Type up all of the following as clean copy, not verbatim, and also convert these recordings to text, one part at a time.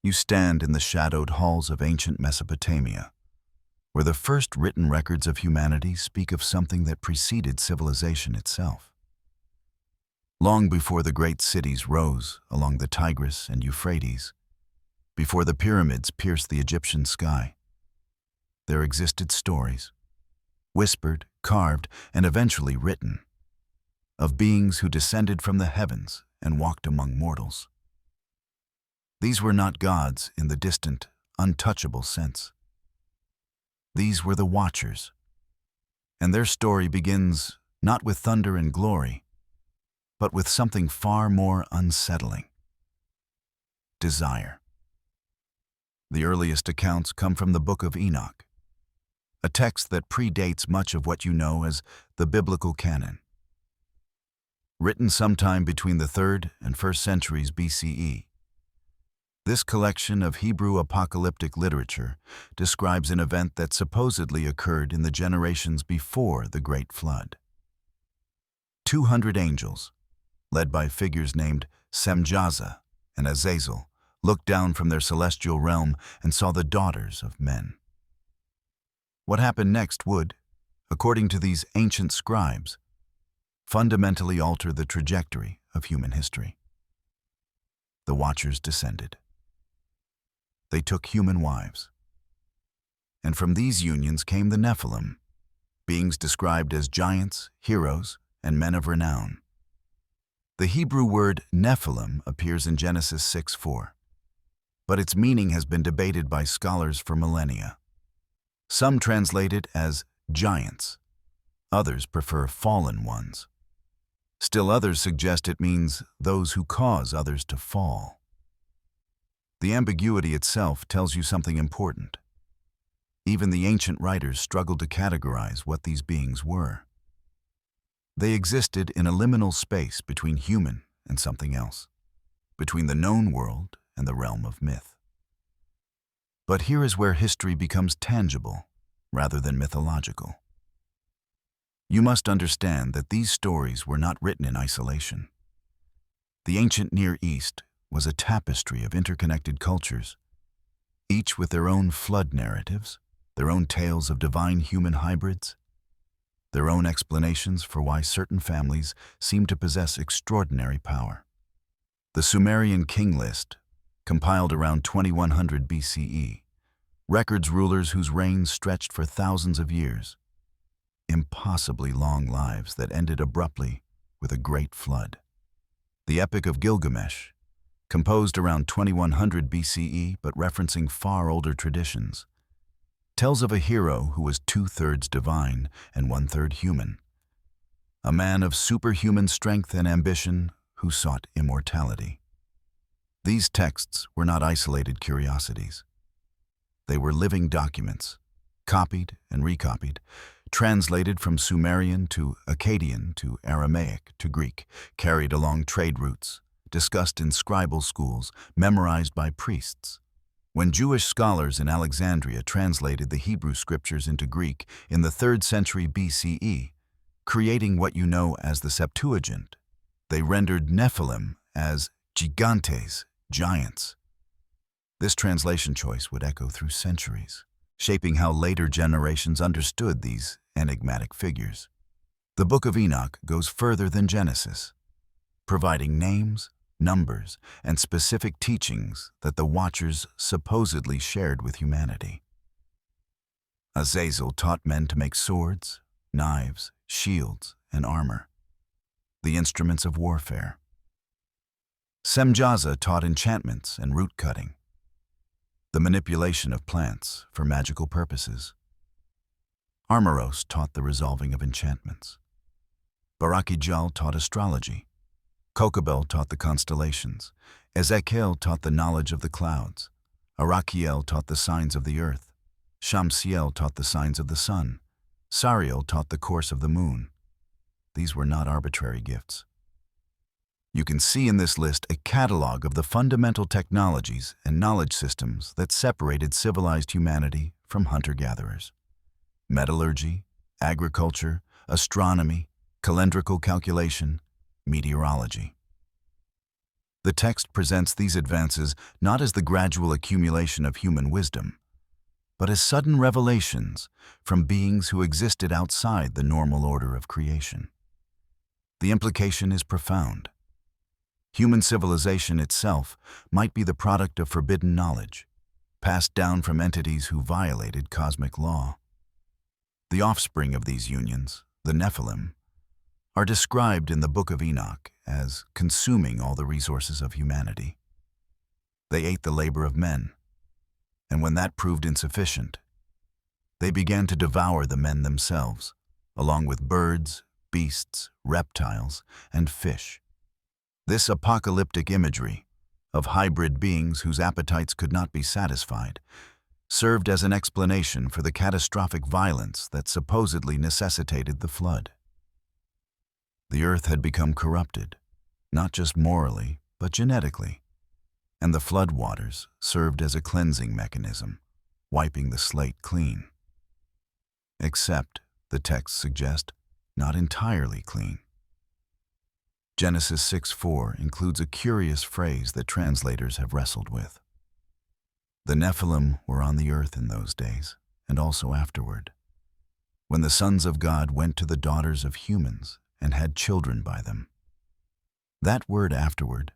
You stand in the shadowed halls of ancient Mesopotamia, where the first written records of humanity speak of something that preceded civilization itself. Long before the great cities rose along the Tigris and Euphrates, before the pyramids pierced the Egyptian sky, there existed stories, whispered, carved, and eventually written, of beings who descended from the heavens and walked among mortals. These were not gods in the distant, untouchable sense. These were the Watchers, and their story begins not with thunder and glory, but with something far more unsettling: desire. The earliest accounts come from the Book of Enoch, a text that predates much of what you know as the biblical canon. Written sometime between the 3rd and 1st centuries BCE, this collection of Hebrew apocalyptic literature describes an event that supposedly occurred in the generations before the Great Flood. 200 angels, led by figures named Semjaza and Azazel, looked down from their celestial realm and saw the daughters of men. What happened next would, according to these ancient scribes, fundamentally alter the trajectory of human history. The Watchers descended. They took human wives. And from these unions came the Nephilim, beings described as giants, heroes, and men of renown. The Hebrew word Nephilim appears in Genesis 6:4, but its meaning has been debated by scholars for millennia. Some translate it as giants. Others prefer fallen ones. Still others suggest it means those who cause others to fall. The ambiguity itself tells you something important. Even the ancient writers struggled to categorize what these beings were. They existed in a liminal space between human and something else, between the known world and the realm of myth. But here is where history becomes tangible rather than mythological. You must understand that these stories were not written in isolation. The ancient Near East was a tapestry of interconnected cultures, each with their own flood narratives, their own tales of divine human hybrids, their own explanations for why certain families seem to possess extraordinary power. The Sumerian king list, compiled around 2100 BCE, records rulers whose reigns stretched for thousands of years, impossibly long lives that ended abruptly with a great flood. The Epic of Gilgamesh, composed around 2100 BCE but referencing far older traditions, tells of a hero who was 2/3 divine and 1/3 human, a man of superhuman strength and ambition who sought immortality. These texts were not isolated curiosities. They were living documents, copied and recopied, translated from Sumerian to Akkadian to Aramaic to Greek, carried along trade routes, discussed in scribal schools, memorized by priests. When Jewish scholars in Alexandria translated the Hebrew scriptures into Greek in the 3rd century BCE, creating what you know as the Septuagint, they rendered Nephilim as gigantes, giants. This translation choice would echo through centuries, shaping how later generations understood these enigmatic figures. The Book of Enoch goes further than Genesis, providing names, numbers, and specific teachings that the Watchers supposedly shared with humanity. Azazel taught men to make swords, knives, shields, and armor, the instruments of warfare. Semjaza taught enchantments and root cutting, the manipulation of plants for magical purposes. Armoros taught the resolving of enchantments. Barakijal taught astrology. Kokabel taught the constellations. Ezekiel taught the knowledge of the clouds. Arakiel taught the signs of the earth. Shamsiel taught the signs of the sun. Sariel taught the course of the moon. These were not arbitrary gifts. You can see in this list a catalog of the fundamental technologies and knowledge systems that separated civilized humanity from hunter-gatherers. Metallurgy, agriculture, astronomy, calendrical calculation, meteorology. The text presents these advances not as the gradual accumulation of human wisdom, but as sudden revelations from beings who existed outside the normal order of creation. The implication is profound. Human civilization itself might be the product of forbidden knowledge, passed down from entities who violated cosmic law. The offspring of these unions, the Nephilim, are described in the Book of Enoch as consuming all the resources of humanity. They ate the labor of men, and when that proved insufficient, they began to devour the men themselves, along with birds, beasts, reptiles, and fish. This apocalyptic imagery of hybrid beings whose appetites could not be satisfied served as an explanation for the catastrophic violence that supposedly necessitated the flood. The earth had become corrupted, not just morally, but genetically, and the flood waters served as a cleansing mechanism, wiping the slate clean. Except, the texts suggest, not entirely clean. Genesis 6:4 includes a curious phrase that translators have wrestled with. The Nephilim were on the earth in those days, and also afterward, when the sons of God went to the daughters of humans and had children by them. That word afterward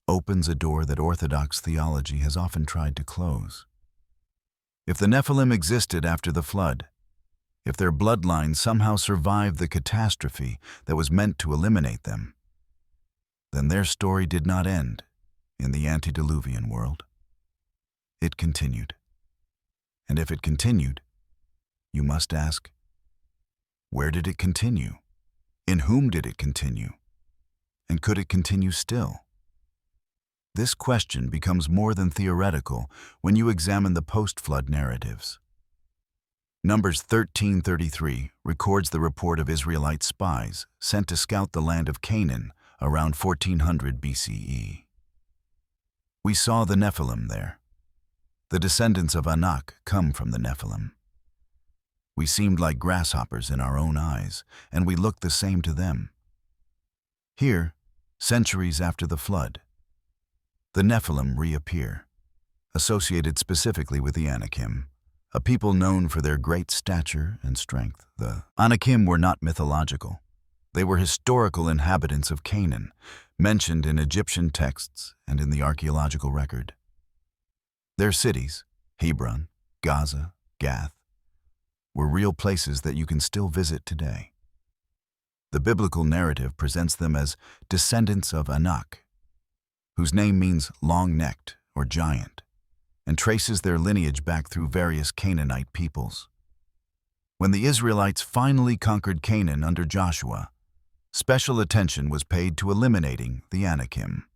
opens a door that Orthodox theology has often tried to close. If the Nephilim existed after the flood, if their bloodline somehow survived the catastrophe that was meant to eliminate them, then their story did not end in the antediluvian world. It continued. And if it continued, you must ask, where did it continue? In whom did it continue? And could it continue still? This question becomes more than theoretical when you examine the post-flood narratives. Numbers 13:33 records the report of Israelite spies sent to scout the land of Canaan around 1400 BCE. We saw the Nephilim there. The descendants of Anak come from the Nephilim. We seemed like grasshoppers in our own eyes, and we looked the same to them. Here, centuries after the flood, the Nephilim reappear, associated specifically with the Anakim, a people known for their great stature and strength. The Anakim were not mythological. They were historical inhabitants of Canaan, mentioned in Egyptian texts and in the archaeological record. Their cities, Hebron, Gaza, Gath, were real places that you can still visit today. The biblical narrative presents them as descendants of Anak, whose name means long-necked or giant, and traces their lineage back through various Canaanite peoples. When the Israelites finally conquered Canaan under Joshua, special attention was paid to eliminating the Anakim.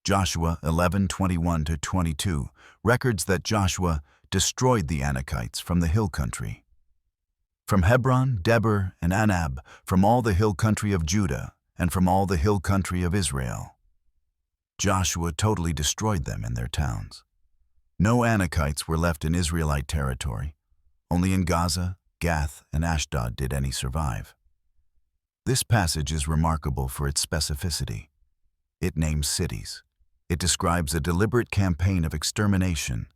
Joshua 11:21-22 records that Joshua destroyed the Anakites from the hill country. From Hebron, Debir, and Anab, from all the hill country of Judah, and from all the hill country of Israel. Joshua totally destroyed them in their towns. No Anakites were left in Israelite territory. Only in Gaza, Gath, and Ashdod did any survive. This passage is remarkable for its specificity. It names cities. It describes a deliberate campaign of extermination,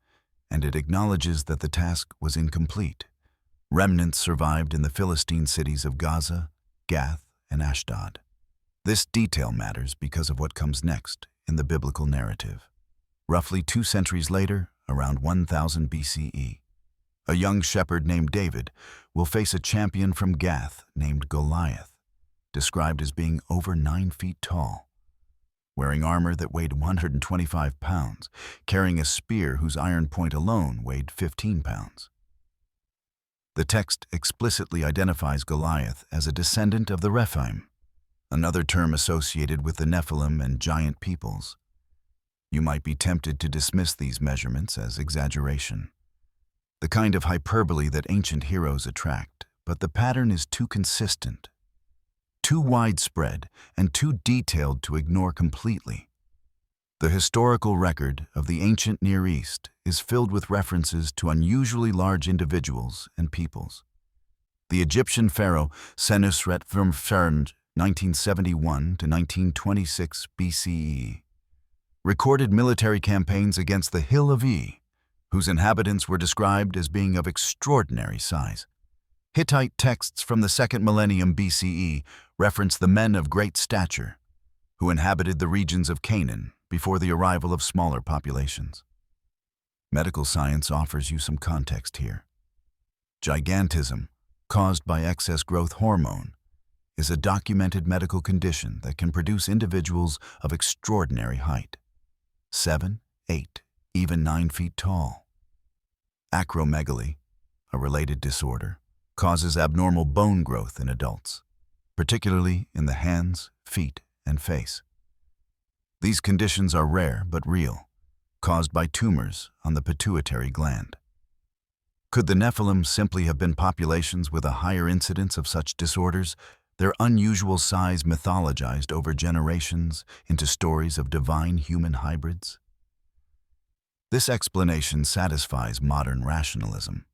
and it acknowledges that the task was incomplete. Remnants survived in the Philistine cities of Gaza, Gath, and Ashdod. This detail matters because of what comes next in the biblical narrative. Roughly 2 centuries later, around 1000 BCE, a young shepherd named David will face a champion from Gath named Goliath, described as being over 9 feet tall, wearing armor that weighed 125 pounds, carrying a spear whose iron point alone weighed 15 pounds. The text explicitly identifies Goliath as a descendant of the Rephaim, another term associated with the Nephilim and giant peoples. You might be tempted to dismiss these measurements as exaggeration, the kind of hyperbole that ancient heroes attract, but the pattern is too consistent, too widespread, and too detailed to ignore completely. The historical record of the ancient Near East is filled with references to unusually large individuals and peoples. The Egyptian pharaoh Senusret 1971 to 1926 BCE, recorded military campaigns against the Hill of E, whose inhabitants were described as being of extraordinary size. Hittite texts from the 2nd millennium BCE reference the men of great stature, who inhabited the regions of Canaan before the arrival of smaller populations. Medical science offers you some context here. Gigantism, caused by excess growth hormone, is a documented medical condition that can produce individuals of extraordinary height, 7, 8, even 9 feet tall. Acromegaly, a related disorder, causes abnormal bone growth in adults, particularly in the hands, feet, and face. These conditions are rare but real, caused by tumors on the pituitary gland. Could the Nephilim simply have been populations with a higher incidence of such disorders, their unusual size mythologized over generations into stories of divine human hybrids? This explanation satisfies modern rationalism,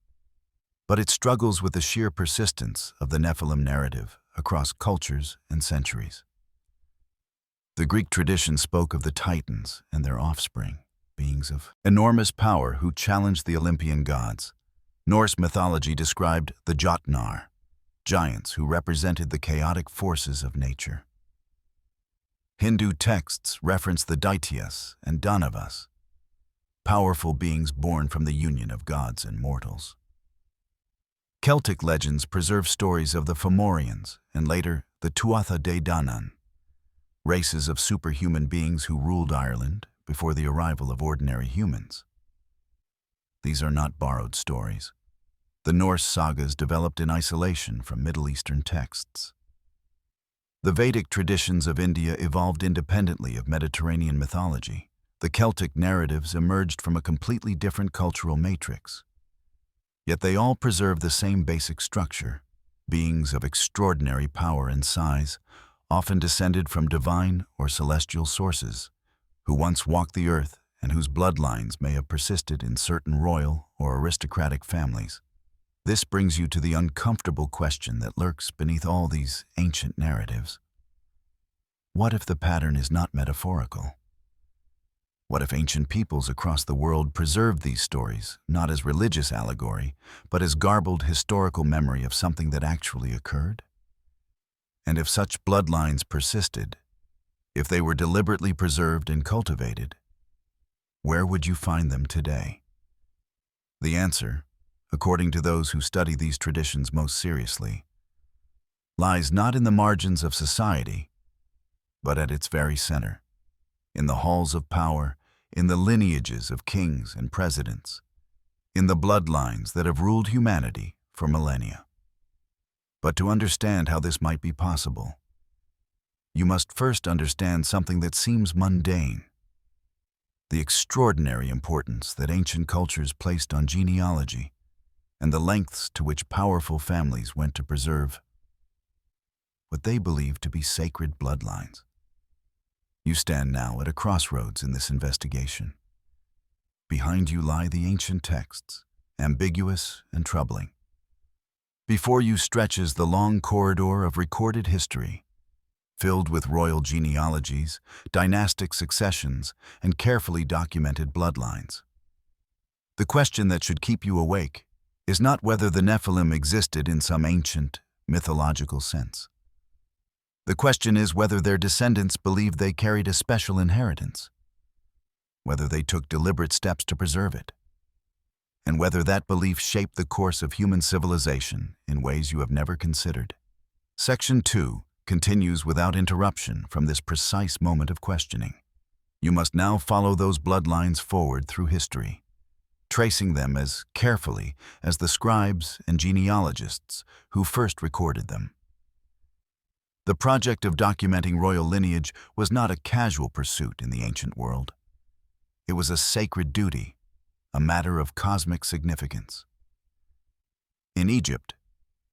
but it struggles with the sheer persistence of the Nephilim narrative across cultures and centuries. The Greek tradition spoke of the Titans and their offspring, beings of enormous power who challenged the Olympian gods. Norse mythology described the Jotnar, giants who represented the chaotic forces of nature. Hindu texts reference the Daityas and Danavas, powerful beings born from the union of gods and mortals. Celtic legends preserve stories of the Fomorians and later the Tuatha De Danann, races of superhuman beings who ruled Ireland before the arrival of ordinary humans. These are not borrowed stories. The Norse sagas developed in isolation from Middle Eastern texts. The Vedic traditions of India evolved independently of Mediterranean mythology. The Celtic narratives emerged from a completely different cultural matrix. Yet they all preserve the same basic structure: beings of extraordinary power and size, often descended from divine or celestial sources, who once walked the earth and whose bloodlines may have persisted in certain royal or aristocratic families. This brings you to the uncomfortable question that lurks beneath all these ancient narratives. What if the pattern is not metaphorical? What if ancient peoples across the world preserved these stories not as religious allegory, but as garbled historical memory of something that actually occurred? And if such bloodlines persisted, if they were deliberately preserved and cultivated, where would you find them today? The answer, according to those who study these traditions most seriously, lies not in the margins of society, but at its very center, in the halls of power, in the lineages of kings and presidents, in the bloodlines that have ruled humanity for millennia. But to understand how this might be possible, you must first understand something that seems mundane: the extraordinary importance that ancient cultures placed on genealogy and the lengths to which powerful families went to preserve what they believed to be sacred bloodlines. You stand now at a crossroads in this investigation. Behind you lie the ancient texts, ambiguous and troubling. Before you stretches the long corridor of recorded history, filled with royal genealogies, dynastic successions, and carefully documented bloodlines. The question that should keep you awake is not whether the Nephilim existed in some ancient, mythological sense. The question is whether their descendants believed they carried a special inheritance, whether they took deliberate steps to preserve it, and whether that belief shaped the course of human civilization in ways you have never considered. Section 2 continues without interruption from this precise moment of questioning. You must now follow those bloodlines forward through history, tracing them as carefully as the scribes and genealogists who first recorded them. The project of documenting royal lineage was not a casual pursuit in the ancient world. It was a sacred duty, a matter of cosmic significance. In Egypt,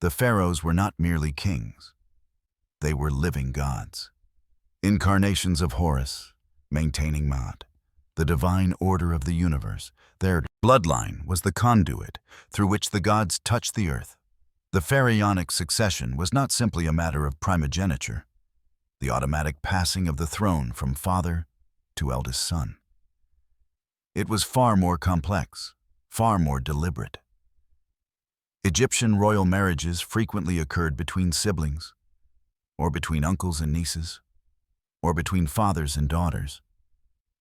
the pharaohs were not merely kings. They were living gods, incarnations of Horus, maintaining Maat, the divine order of the universe. Their bloodline was the conduit through which the gods touched the earth. The pharaonic succession was not simply a matter of primogeniture. the automatic passing of the throne from father to eldest son. It was far more complex, far more deliberate. Egyptian royal marriages frequently occurred between siblings, or between uncles and nieces, or between fathers and daughters.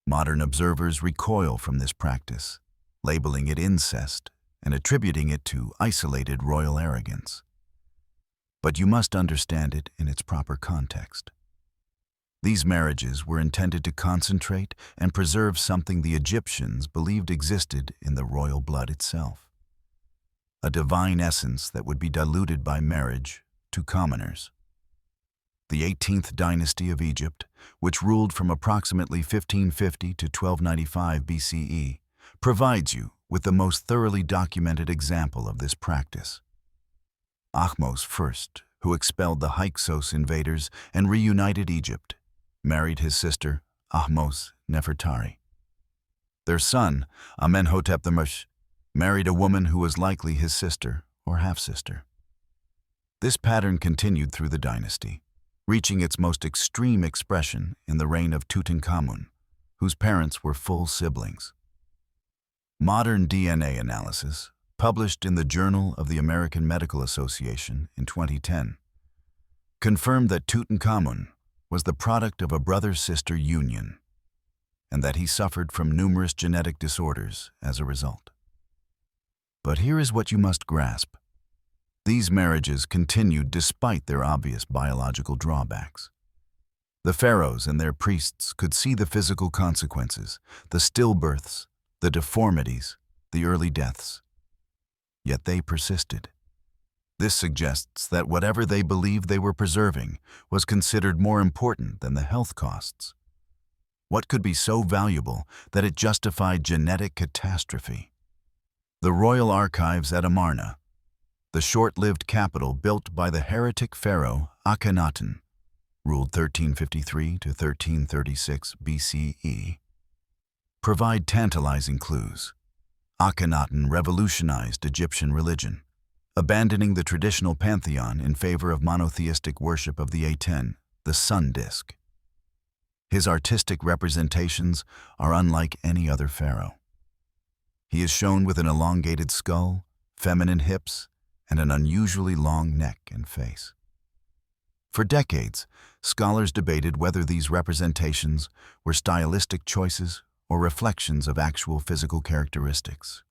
Modern observers recoil from this practice, labeling it incest and attributing it to isolated royal arrogance. But you must understand it in its proper context. These marriages were intended to concentrate and preserve something the Egyptians believed existed in the royal blood itself, a divine essence that would be diluted by marriage to commoners. The 18th dynasty of Egypt, which ruled from approximately 1550 to 1295 BCE, provides you with the most thoroughly documented example of this practice. Ahmose I, who expelled the Hyksos invaders and reunited Egypt, married his sister, Ahmose Nefertari. Their son, Amenhotep I, married a woman who was likely his sister or half-sister. This pattern continued through the dynasty, reaching its most extreme expression in the reign of Tutankhamun, whose parents were full siblings. Modern DNA analysis, published in the Journal of the American Medical Association in 2010, confirmed that Tutankhamun was the product of a brother-sister union, and that he suffered from numerous genetic disorders as a result. But here is what you must grasp. These marriages continued despite their obvious biological drawbacks. The pharaohs and their priests could see the physical consequences, the stillbirths, the deformities, the early deaths. Yet they persisted. This suggests that whatever they believed they were preserving was considered more important than the health costs. What could be so valuable that it justified genetic catastrophe? The royal archives at Amarna, the short-lived capital built by the heretic pharaoh Akhenaten, ruled 1353 to 1336 BCE, provide tantalizing clues. Akhenaten revolutionized Egyptian religion, abandoning the traditional pantheon in favor of monotheistic worship of the Aten, the sun disk. His artistic representations are unlike any other pharaoh. He is shown with an elongated skull, feminine hips, and an unusually long neck and face. For decades, scholars debated whether these representations were stylistic choices or reflections of actual physical characteristics.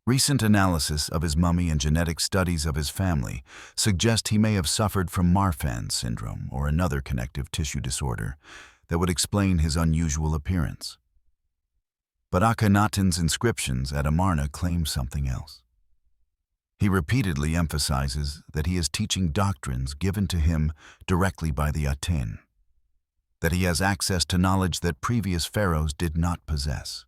Recent analysis of his mummy and genetic studies of his family suggest he may have suffered from Marfan syndrome or another connective tissue disorder that would explain his unusual appearance. But Akhenaten's inscriptions at Amarna claim something else. He repeatedly emphasizes that he is teaching doctrines given to him directly by the Aten, that he has access to knowledge that previous pharaohs did not possess,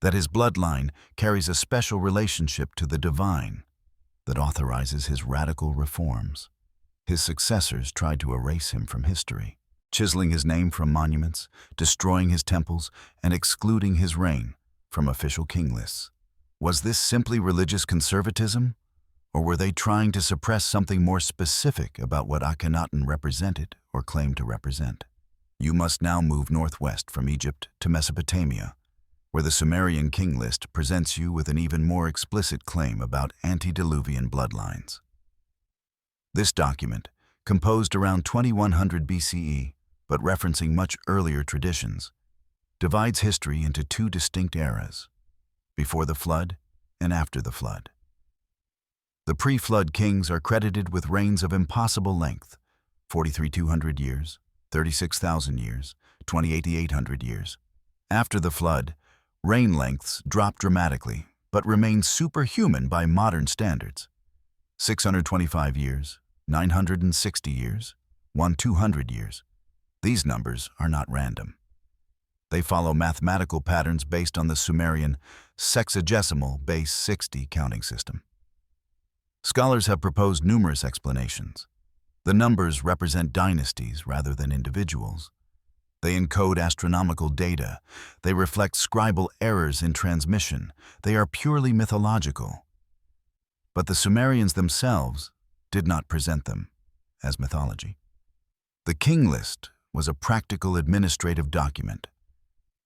that his bloodline carries a special relationship to the divine that authorizes his radical reforms. His successors tried to erase him from history, chiseling his name from monuments, destroying his temples, and excluding his reign from official king lists. Was this simply religious conservatism, or were they trying to suppress something more specific about what Akhenaten represented or claimed to represent? You must now move northwest from Egypt to Mesopotamia, where the Sumerian king list presents you with an even more explicit claim about antediluvian bloodlines. This document, composed around 2100 BCE, but referencing much earlier traditions, divides history into two distinct eras, before the flood and after the flood. The pre-flood kings are credited with reigns of impossible length, 43,200 years, 36,000 years, 28,800 years. After the flood, reign lengths drop dramatically, but remain superhuman by modern standards. 625 years, 960 years, 200 years. These numbers are not random. They follow mathematical patterns based on the Sumerian sexagesimal base 60 counting system. Scholars have proposed numerous explanations. The numbers represent dynasties rather than individuals. They encode astronomical data. They reflect scribal errors in transmission. They are purely mythological. But the Sumerians themselves did not present them as mythology. The king list was a practical administrative document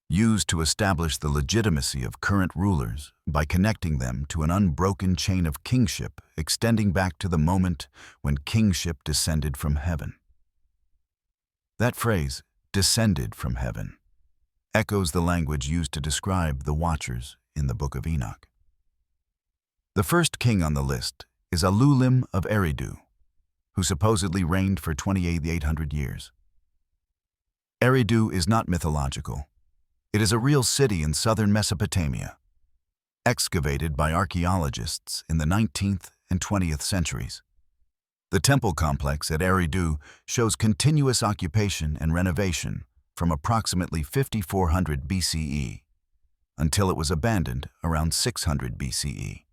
used to establish the legitimacy of current rulers by connecting them to an unbroken chain of kingship extending back to the moment when kingship descended from heaven. That phrase, descended from heaven, echoes the language used to describe the Watchers in the Book of Enoch. The first king on the list is Alulim of Eridu, who supposedly reigned for 2,800 years. Eridu is not mythological. It is a real city in southern Mesopotamia, excavated by archaeologists in the 19th and 20th centuries. The temple complex at Eridu shows continuous occupation and renovation from approximately 5400 BCE until it was abandoned around 600 BCE.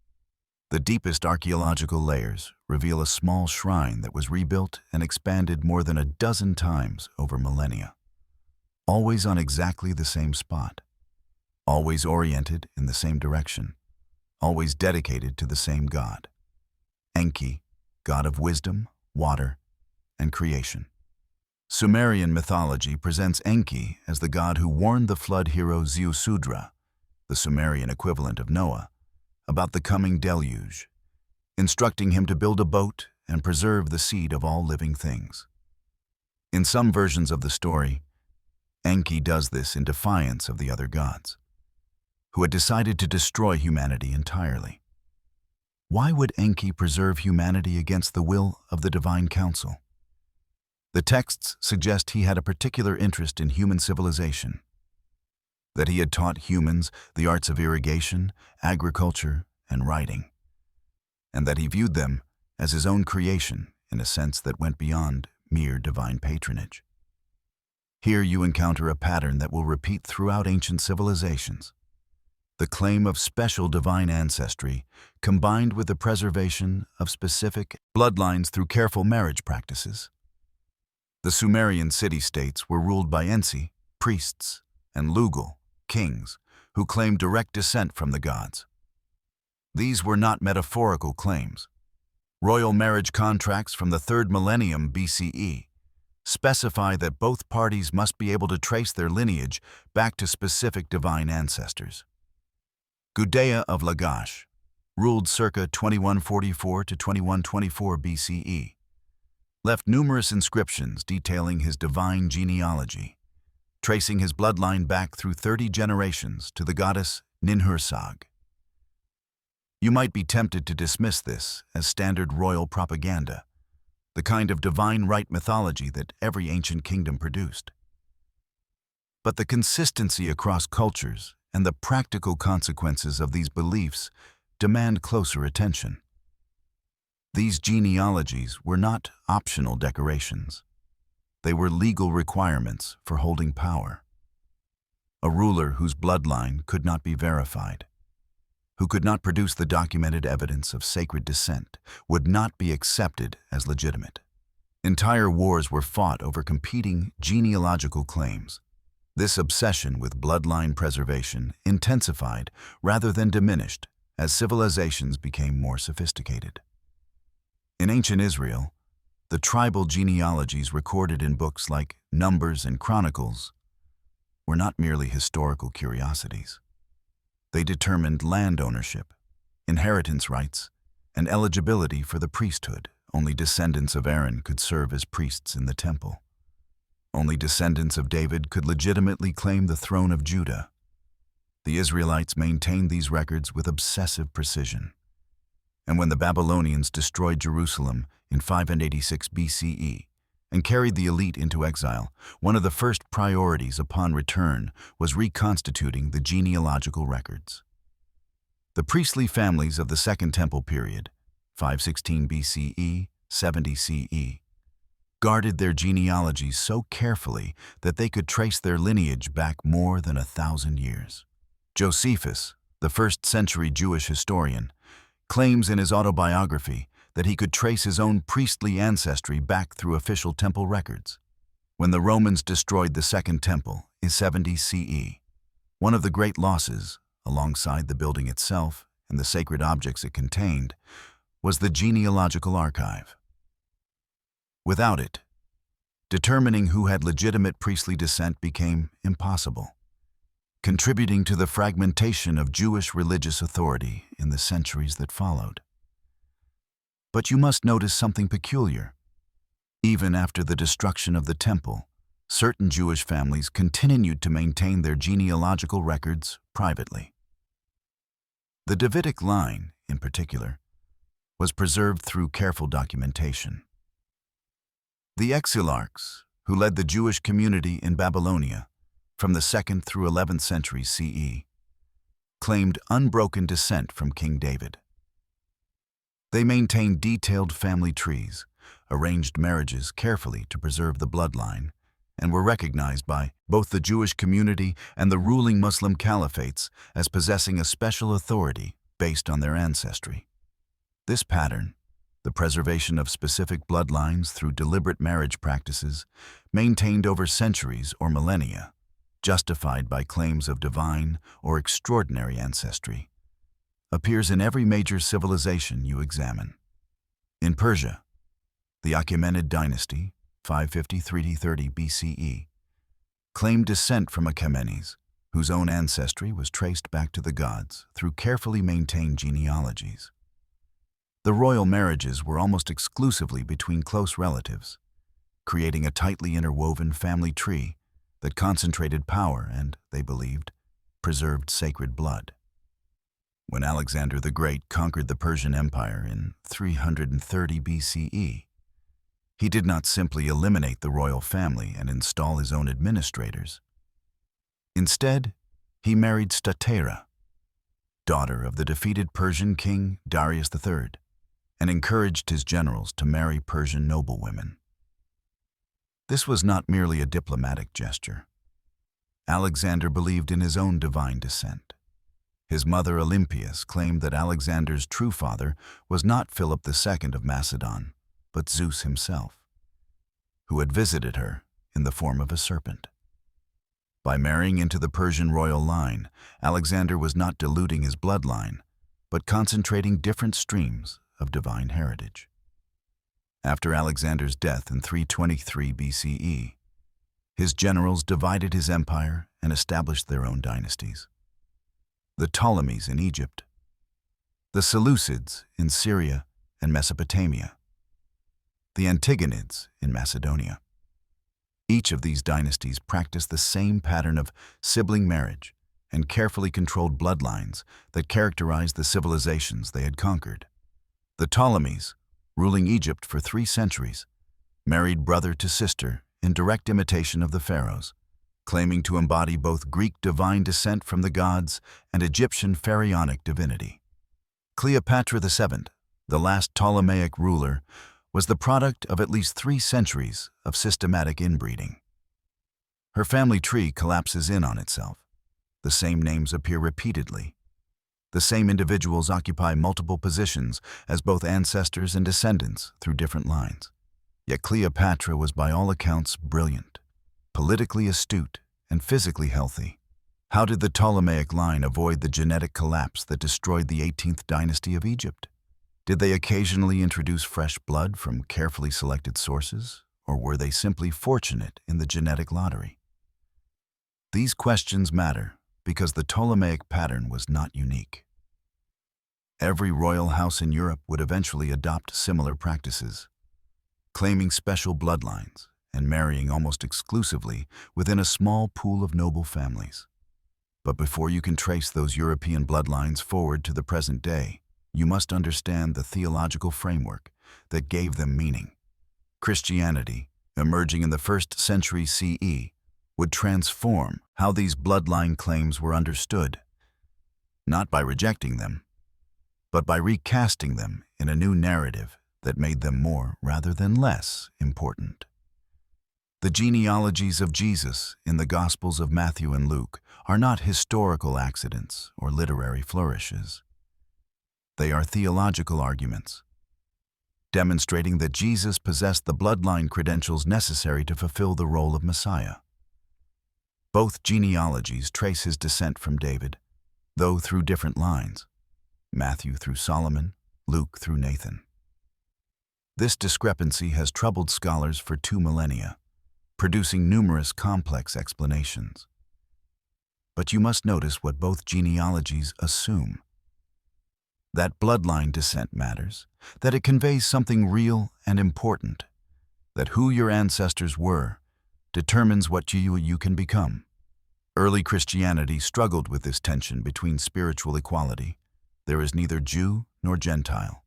The deepest archaeological layers reveal a small shrine that was rebuilt and expanded more than a dozen times over millennia, always on exactly the same spot, always oriented in the same direction, always dedicated to the same god, Enki, god of wisdom, water, and creation. Sumerian mythology presents Enki as the god who warned the flood hero Ziusudra, the Sumerian equivalent of Noah, about the coming deluge, instructing him to build a boat and preserve the seed of all living things. In some versions of the story, Enki does this in defiance of the other gods, who had decided to destroy humanity entirely. Why would Enki preserve humanity against the will of the divine council? The texts suggest he had a particular interest in human civilization, that he had taught humans the arts of irrigation, agriculture, and writing, and that he viewed them as his own creation in a sense that went beyond mere divine patronage. Here you encounter a pattern that will repeat throughout ancient civilizations: the claim of special divine ancestry combined with the preservation of specific bloodlines through careful marriage practices. The Sumerian city-states were ruled by Ensi, priests, and Lugal, kings, who claimed direct descent from the gods. These were not metaphorical claims. Royal marriage contracts from the 3rd millennium BCE specify that both parties must be able to trace their lineage back to specific divine ancestors. Gudea of Lagash, ruled circa 2144 to 2124 BCE, left numerous inscriptions detailing his divine genealogy, tracing his bloodline back through 30 generations to the goddess Ninhursag. You might be tempted to dismiss this as standard royal propaganda, the kind of divine right mythology that every ancient kingdom produced. But the consistency across cultures and the practical consequences of these beliefs demand closer attention. These genealogies were not optional decorations. They were legal requirements for holding power. A ruler whose bloodline could not be verified, who could not produce the documented evidence of sacred descent, would not be accepted as legitimate. Entire wars were fought over competing genealogical claims. This obsession with bloodline preservation intensified rather than diminished as civilizations became more sophisticated. In ancient Israel, the tribal genealogies recorded in books like Numbers and Chronicles were not merely historical curiosities. They determined land ownership, inheritance rights, and eligibility for the priesthood. Only descendants of Aaron could serve as priests in the temple. Only descendants of David could legitimately claim the throne of Judah. The Israelites maintained these records with obsessive precision. And when the Babylonians destroyed Jerusalem in 586 BCE and carried the elite into exile, one of the first priorities upon return was reconstituting the genealogical records. The priestly families of the Second Temple period, 516 BCE, 70 CE, guarded their genealogies so carefully that they could trace their lineage back more than 1,000 years. Josephus, the first-century Jewish historian, claims in his autobiography that he could trace his own priestly ancestry back through official temple records. When the Romans destroyed the Second Temple in 70 CE, one of the great losses, alongside the building itself and the sacred objects it contained, was the genealogical archive. Without it, Determining who had legitimate priestly descent became impossible, contributing to the fragmentation of Jewish religious authority in the centuries that followed. But you must notice something peculiar. Even after the destruction of the temple, certain Jewish families continued to maintain their genealogical records privately. The Davidic line, in particular, was preserved through careful documentation. The exilarchs, who led the Jewish community in Babylonia from the 2nd through 11th centuries CE, claimed unbroken descent from King David. They maintained detailed family trees, arranged marriages carefully to preserve the bloodline, and were recognized by both the Jewish community and the ruling Muslim caliphates as possessing a special authority based on their ancestry. This pattern, the preservation of specific bloodlines through deliberate marriage practices, maintained over centuries or millennia, justified by claims of divine or extraordinary ancestry, appears in every major civilization you examine. In Persia, the Achaemenid dynasty, 553-30 BCE, claimed descent from Achaemenes, whose own ancestry was traced back to the gods through carefully maintained genealogies. The royal marriages were almost exclusively between close relatives, creating a tightly interwoven family tree that concentrated power and, they believed, preserved sacred blood. When Alexander the Great conquered the Persian Empire in 330 BCE, he did not simply eliminate the royal family and install his own administrators. Instead, he married Statera, daughter of the defeated Persian king Darius III, and encouraged his generals to marry Persian noblewomen. This was not merely a diplomatic gesture. Alexander believed in his own divine descent. His mother Olympias claimed that Alexander's true father was not Philip II of Macedon, but Zeus himself, who had visited her in the form of a serpent. By marrying into the Persian royal line, Alexander was not diluting his bloodline, but concentrating different streams of divine heritage. After Alexander's death in 323 BCE, his generals divided his empire and established their own dynasties. The Ptolemies in Egypt, the Seleucids in Syria and Mesopotamia, the Antigonids in Macedonia. Each of these dynasties practiced the same pattern of sibling marriage and carefully controlled bloodlines that characterized the civilizations they had conquered. The Ptolemies, ruling Egypt for 3 centuries, married brother to sister in direct imitation of the pharaohs, claiming to embody both Greek divine descent from the gods and Egyptian pharaonic divinity. Cleopatra VII, the last Ptolemaic ruler, was the product of at least 3 centuries of systematic inbreeding. Her family tree collapses in on itself. The same names appear repeatedly. The same individuals occupy multiple positions as both ancestors and descendants through different lines. Yet Cleopatra was by all accounts brilliant, politically astute, and physically healthy. How did the Ptolemaic line avoid the genetic collapse that destroyed the 18th dynasty of Egypt? Did they occasionally introduce fresh blood from carefully selected sources, or were they simply fortunate in the genetic lottery? These questions matter because the Ptolemaic pattern was not unique. Every royal house in Europe would eventually adopt similar practices, claiming special bloodlines and marrying almost exclusively within a small pool of noble families. But before you can trace those European bloodlines forward to the present day, you must understand the theological framework that gave them meaning. Christianity, emerging in the 1st century CE, would transform how these bloodline claims were understood, not by rejecting them, but by recasting them in a new narrative that made them more rather than less important. The genealogies of Jesus in the Gospels of Matthew and Luke are not historical accidents or literary flourishes. They are theological arguments, demonstrating that Jesus possessed the bloodline credentials necessary to fulfill the role of Messiah. Both genealogies trace his descent from David, though through different lines, Matthew through Solomon, Luke through Nathan. This discrepancy has troubled scholars for 2 millennia, producing numerous complex explanations. But you must notice what both genealogies assume. That bloodline descent matters, that it conveys something real and important, that who your ancestors were determines what you can become. Early Christianity struggled with this tension between spiritual equality. There is neither Jew nor Gentile,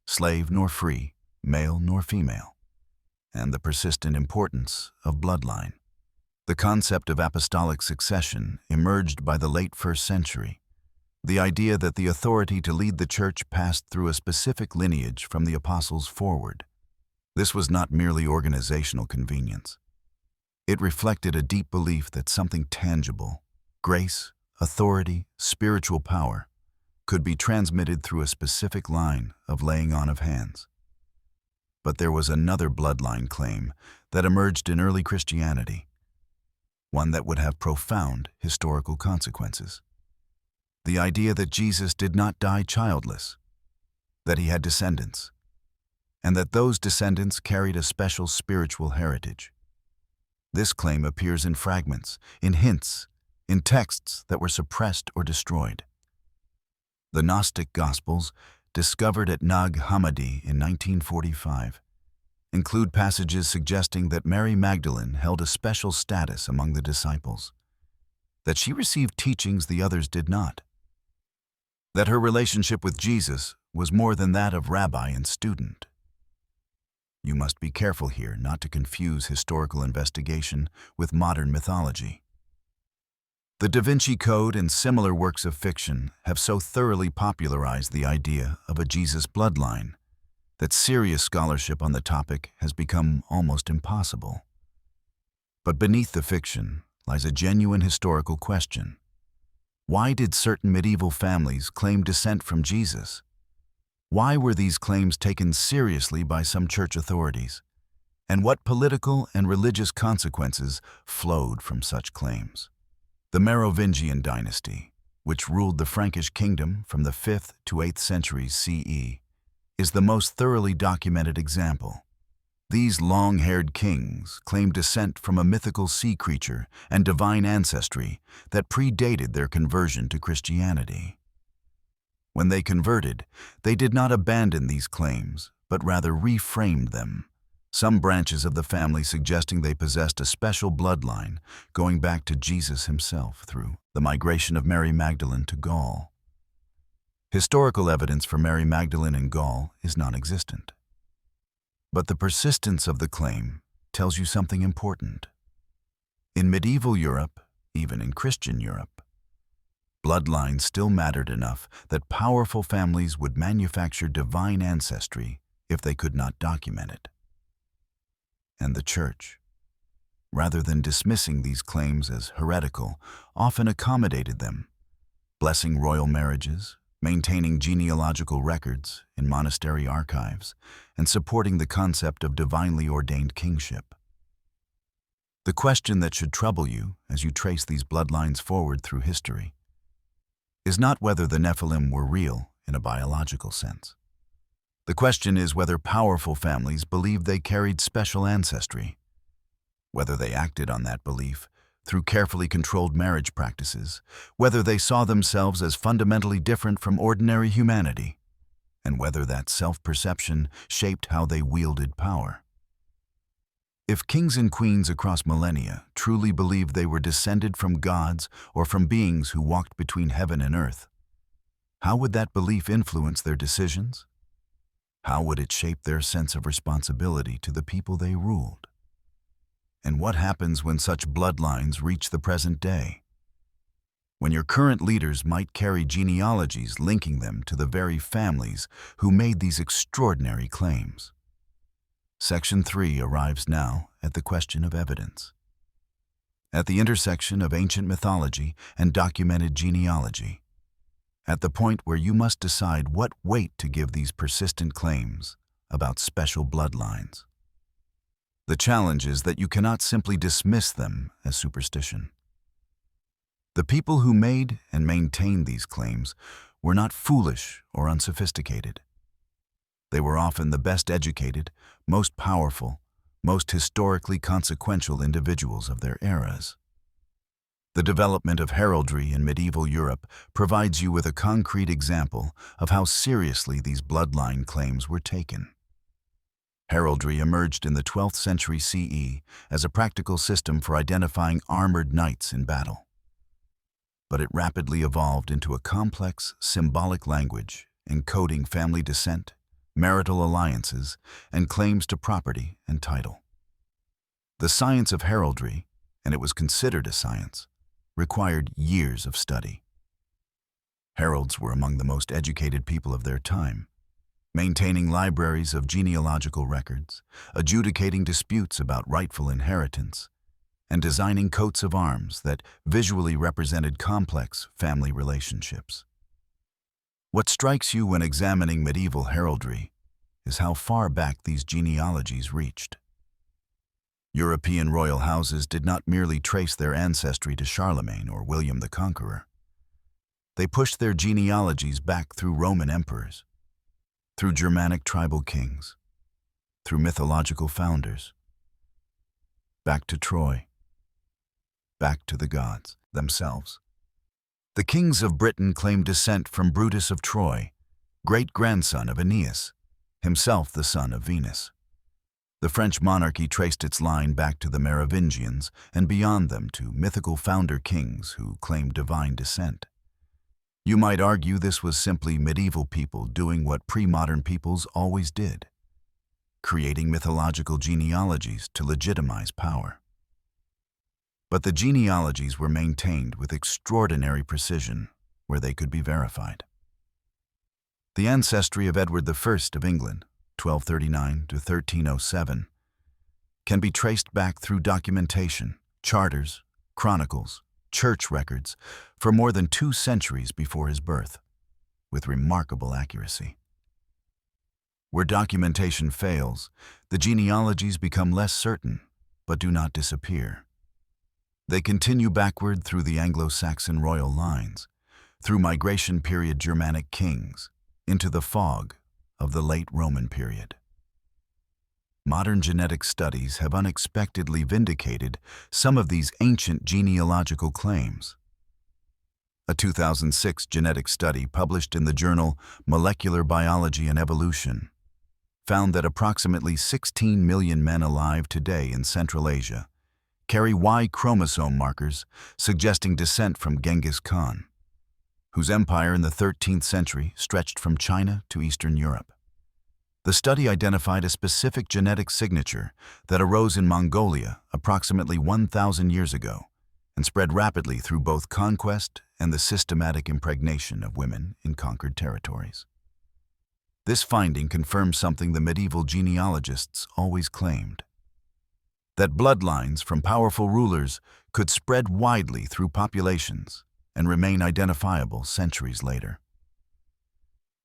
slave nor free, male nor female, and the persistent importance of bloodline. The concept of apostolic succession emerged by the late 1st century. The idea that the authority to lead the church passed through a specific lineage from the apostles forward. This was not merely organizational convenience. It reflected a deep belief that something tangible, grace, authority, spiritual power, could be transmitted through a specific line of laying on of hands. But there was another bloodline claim that emerged in early Christianity, one that would have profound historical consequences. The idea that Jesus did not die childless, that he had descendants, and that those descendants carried a special spiritual heritage. This claim appears in fragments, in hints, in texts that were suppressed or destroyed. The Gnostic Gospels, discovered at Nag Hammadi in 1945, include passages suggesting that Mary Magdalene held a special status among the disciples, that she received teachings the others did not, that her relationship with Jesus was more than that of rabbi and student. You must be careful here not to confuse historical investigation with modern mythology. The Da Vinci Code and similar works of fiction have so thoroughly popularized the idea of a Jesus bloodline that serious scholarship on the topic has become almost impossible. But beneath the fiction lies a genuine historical question. Why did certain medieval families claim descent from Jesus? Why were these claims taken seriously by some church authorities? And what political and religious consequences flowed from such claims? The Merovingian dynasty, which ruled the Frankish kingdom from the 5th to 8th centuries CE, is the most thoroughly documented example. These long-haired kings claimed descent from a mythical sea creature and divine ancestry that predated their conversion to Christianity. When they converted, they did not abandon these claims, but rather reframed them, some branches of the family suggesting they possessed a special bloodline going back to Jesus himself through the migration of Mary Magdalene to Gaul. Historical evidence for Mary Magdalene in Gaul is non-existent. But the persistence of the claim tells you something important. In medieval Europe, even in Christian Europe, bloodlines still mattered enough that powerful families would manufacture divine ancestry if they could not document it. And the Church, rather than dismissing these claims as heretical, often accommodated them, blessing royal marriages, maintaining genealogical records in monastery archives, and supporting the concept of divinely ordained kingship. The question that should trouble you as you trace these bloodlines forward through history is not whether the Nephilim were real in a biological sense. The question is whether powerful families believed they carried special ancestry, whether they acted on that belief through carefully controlled marriage practices, whether they saw themselves as fundamentally different from ordinary humanity, and whether that self-perception shaped how they wielded power. If kings and queens across millennia truly believed they were descended from gods or from beings who walked between heaven and earth, how would that belief influence their decisions? How would it shape their sense of responsibility to the people they ruled? And what happens when such bloodlines reach the present day? When your current leaders might carry genealogies linking them to the very families who made these extraordinary claims. Section 3 arrives now at the question of evidence. At the intersection of ancient mythology and documented genealogy, at the point where you must decide what weight to give these persistent claims about special bloodlines. The challenge is that you cannot simply dismiss them as superstition. The people who made and maintained these claims were not foolish or unsophisticated. They were often the best educated, most powerful, most historically consequential individuals of their eras. The development of heraldry in medieval Europe provides you with a concrete example of how seriously these bloodline claims were taken. Heraldry emerged in the 12th century CE as a practical system for identifying armored knights in battle. But it rapidly evolved into a complex, symbolic language encoding family descent, marital alliances, and claims to property and title. The science of heraldry, and it was considered a science, required years of study. Heralds were among the most educated people of their time, maintaining libraries of genealogical records, adjudicating disputes about rightful inheritance, and designing coats of arms that visually represented complex family relationships. What strikes you when examining medieval heraldry is how far back these genealogies reached. European royal houses did not merely trace their ancestry to Charlemagne or William the Conqueror. They pushed their genealogies back through Roman emperors, through Germanic tribal kings, through mythological founders, back to Troy, back to the gods themselves. The kings of Britain claimed descent from Brutus of Troy, great-grandson of Aeneas, himself the son of Venus. The French monarchy traced its line back to the Merovingians and beyond them to mythical founder kings who claimed divine descent. You might argue this was simply medieval people doing what pre-modern peoples always did, creating mythological genealogies to legitimize power. But the genealogies were maintained with extraordinary precision where they could be verified. The ancestry of Edward I of England, 1239 to 1307, can be traced back through documentation, charters, chronicles, church records for more than 2 centuries before his birth, with remarkable accuracy. Where documentation fails, the genealogies become less certain, but do not disappear. They continue backward through the Anglo-Saxon royal lines, through migration period Germanic kings, into the fog of the late Roman period. Modern genetic studies have unexpectedly vindicated some of these ancient genealogical claims. A 2006 genetic study published in the journal Molecular Biology and Evolution found that approximately 16 million men alive today in Central Asia carry Y chromosome markers suggesting descent from Genghis Khan, whose empire in the 13th century stretched from China to Eastern Europe. The study identified a specific genetic signature that arose in Mongolia approximately 1,000 years ago and spread rapidly through both conquest and the systematic impregnation of women in conquered territories. This finding confirms something the medieval genealogists always claimed: that bloodlines from powerful rulers could spread widely through populations and remain identifiable centuries later.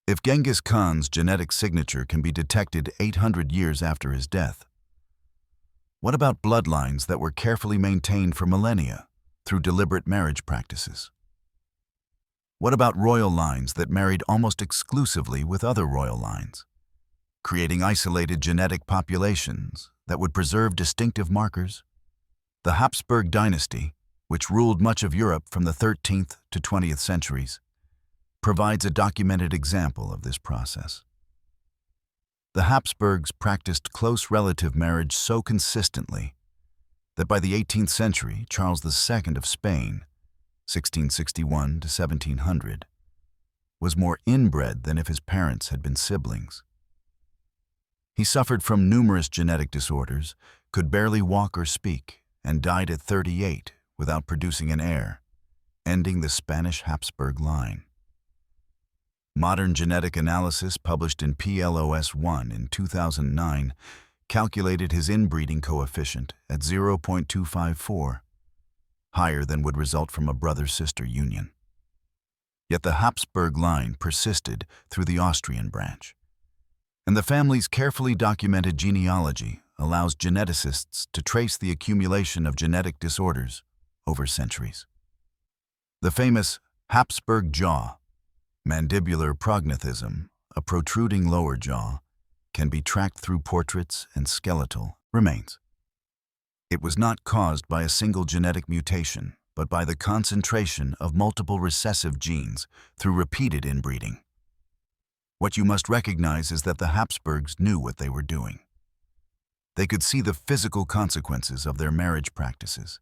If Genghis Khan's genetic signature can be detected 800 years after his death, what about bloodlines that were carefully maintained for millennia through deliberate marriage practices? What about royal lines that married almost exclusively with other royal lines, creating isolated genetic populations that would preserve distinctive markers? The Habsburg dynasty, which ruled much of Europe from the 13th to 20th centuries, provides a documented example of this process. The Habsburgs practiced close relative marriage so consistently that by the 18th century, Charles II of Spain, 1661 to 1700, was more inbred than if his parents had been siblings. He suffered from numerous genetic disorders, could barely walk or speak, and died at 38 without producing an heir, ending the Spanish Habsburg line. Modern genetic analysis published in PLOS 1 in 2009 calculated his inbreeding coefficient at 0.254, higher than would result from a brother-sister union. Yet the Habsburg line persisted through the Austrian branch, and the family's carefully documented genealogy allows geneticists to trace the accumulation of genetic disorders over centuries. The famous Habsburg jaw, mandibular prognathism, a protruding lower jaw, can be tracked through portraits and skeletal remains. It was not caused by a single genetic mutation, but by the concentration of multiple recessive genes through repeated inbreeding. What you must recognize is that the Habsburgs knew what they were doing. They could see the physical consequences of their marriage practices.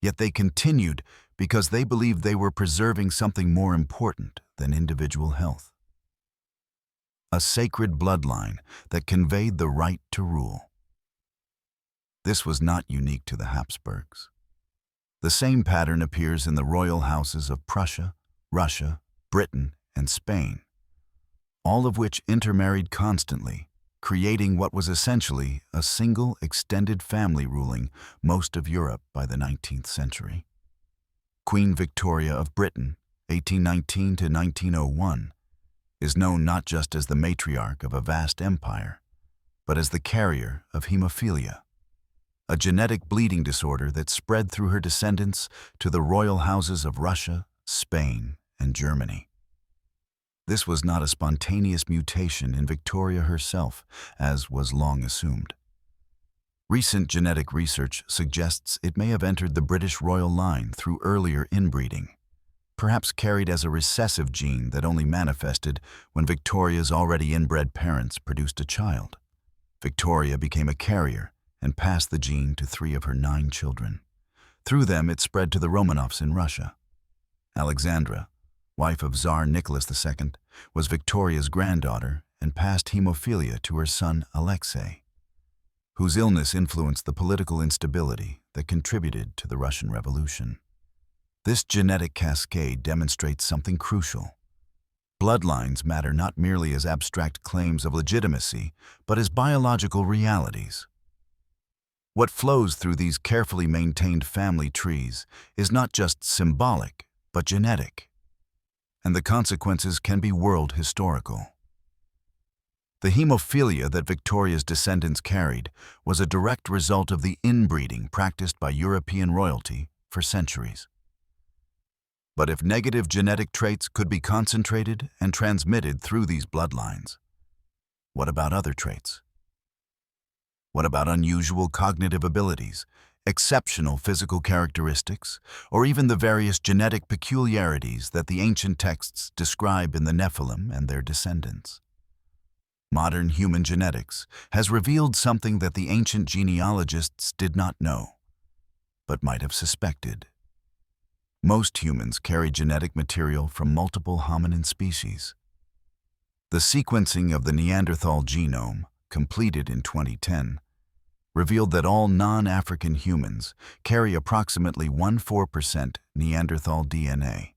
Yet they continued because they believed they were preserving something more important than individual health. A sacred bloodline that conveyed the right to rule. This was not unique to the Habsburgs. The same pattern appears in the royal houses of Prussia, Russia, Britain, and Spain, all of which intermarried constantly, creating what was essentially a single extended family ruling most of Europe by the 19th century. Queen Victoria of Britain, 1819 to 1901, is known not just as the matriarch of a vast empire, but as the carrier of hemophilia, a genetic bleeding disorder that spread through her descendants to the royal houses of Russia, Spain, and Germany. This was not a spontaneous mutation in Victoria herself, as was long assumed. Recent genetic research suggests it may have entered the British royal line through earlier inbreeding, perhaps carried as a recessive gene that only manifested when Victoria's already inbred parents produced a child. Victoria became a carrier and passed the gene to 3 of her 9 children. Through them, it spread to the Romanovs in Russia. Alexandra, wife of Tsar Nicholas II, was Victoria's granddaughter and passed hemophilia to her son Alexei, whose illness influenced the political instability that contributed to the Russian Revolution. This genetic cascade demonstrates something crucial. Bloodlines matter not merely as abstract claims of legitimacy, but as biological realities. What flows through these carefully maintained family trees is not just symbolic, but genetic, and the consequences can be world historical. The hemophilia that Victoria's descendants carried was a direct result of the inbreeding practiced by European royalty for centuries. But if negative genetic traits could be concentrated and transmitted through these bloodlines, what about other traits? What about unusual cognitive abilities, exceptional physical characteristics, or even the various genetic peculiarities that the ancient texts describe in the Nephilim and their descendants? Modern human genetics has revealed something that the ancient genealogists did not know, but might have suspected. Most humans carry genetic material from multiple hominin species. The sequencing of the Neanderthal genome, completed in 2010, revealed that all non-African humans carry approximately 14% Neanderthal DNA,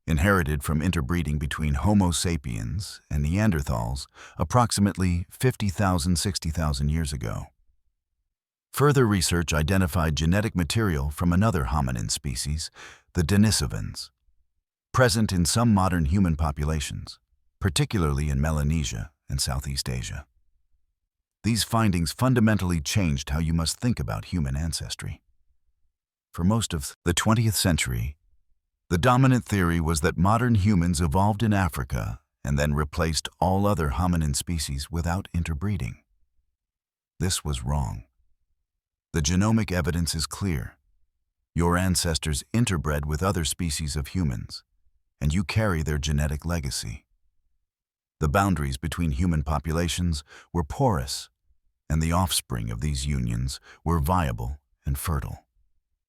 inherited from interbreeding between Homo sapiens and Neanderthals approximately 50,000–60,000 years ago. Further research identified genetic material from another hominin species, the Denisovans, present in some modern human populations, particularly in Melanesia and Southeast Asia. These findings fundamentally changed how you must think about human ancestry. For most of the 20th century, the dominant theory was that modern humans evolved in Africa and then replaced all other hominin species without interbreeding. This was wrong. The genomic evidence is clear. Your ancestors interbred with other species of humans, and you carry their genetic legacy. The boundaries between human populations were porous, and the offspring of these unions were viable and fertile.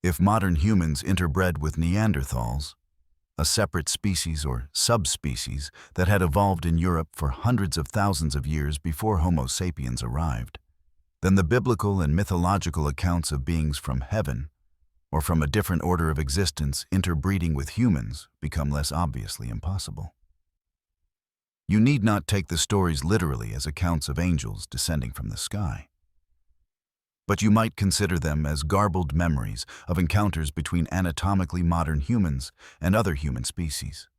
If modern humans interbred with Neanderthals, a separate species or subspecies that had evolved in Europe for hundreds of thousands of years before Homo sapiens arrived, then the biblical and mythological accounts of beings from heaven or from a different order of existence interbreeding with humans become less obviously impossible. You need not take the stories literally as accounts of angels descending from the sky, but you might consider them as garbled memories of encounters between anatomically modern humans and other human species,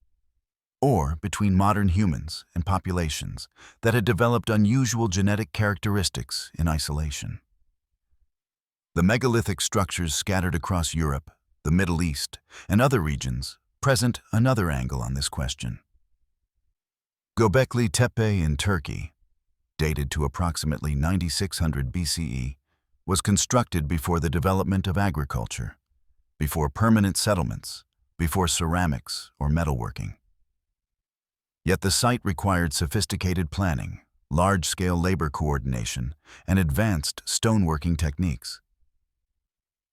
or between modern humans and populations that had developed unusual genetic characteristics in isolation. The megalithic structures scattered across Europe, the Middle East, and other regions present another angle on this question. Göbekli Tepe in Turkey, dated to approximately 9600 BCE, was constructed before the development of agriculture, before permanent settlements, before ceramics or metalworking. Yet the site required sophisticated planning, large-scale labor coordination, and advanced stoneworking techniques.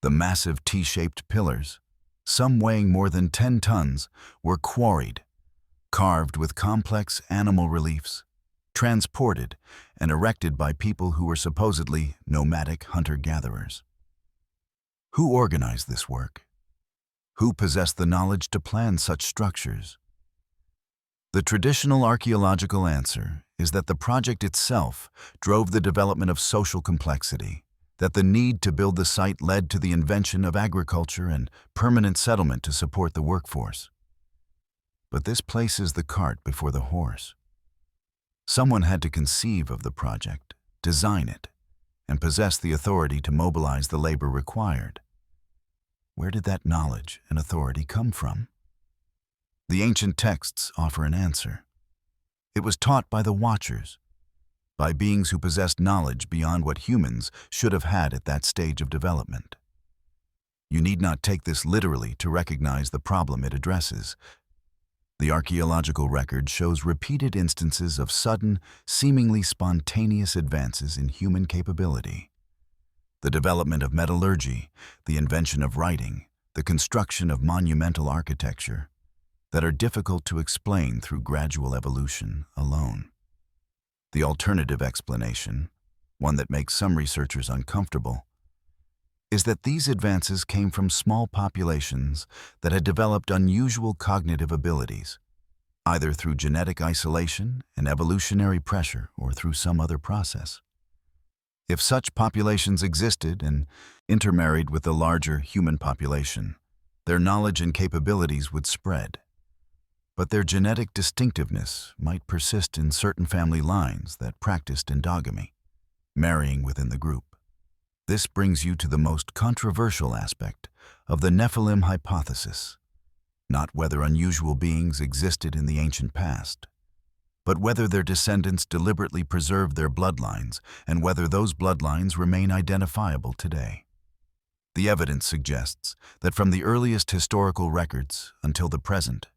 The massive T-shaped pillars, some weighing more than 10 tons, were quarried, carved with complex animal reliefs, transported, and erected by people who were supposedly nomadic hunter-gatherers. Who organized this work? Who possessed the knowledge to plan such structures? The traditional archaeological answer is that the project itself drove the development of social complexity, that the need to build the site led to the invention of agriculture and permanent settlement to support the workforce. But this places the cart before the horse. Someone had to conceive of the project, design it, and possess the authority to mobilize the labor required. Where did that knowledge and authority come from? The ancient texts offer an answer. It was taught by the Watchers, by beings who possessed knowledge beyond what humans should have had at that stage of development. You need not take this literally to recognize the problem it addresses. The archaeological record shows repeated instances of sudden, seemingly spontaneous advances in human capability. The development of metallurgy, the invention of writing, the construction of monumental architecture, that are difficult to explain through gradual evolution alone. The alternative explanation, one that makes some researchers uncomfortable, is that these advances came from small populations that had developed unusual cognitive abilities, either through genetic isolation and evolutionary pressure or through some other process. If such populations existed and intermarried with the larger human population, their knowledge and capabilities would spread. But their genetic distinctiveness might persist in certain family lines that practiced endogamy, marrying within the group. This brings you to the most controversial aspect of the Nephilim hypothesis, not whether unusual beings existed in the ancient past, but whether their descendants deliberately preserved their bloodlines and whether those bloodlines remain identifiable today. The evidence suggests that from the earliest historical records until the present,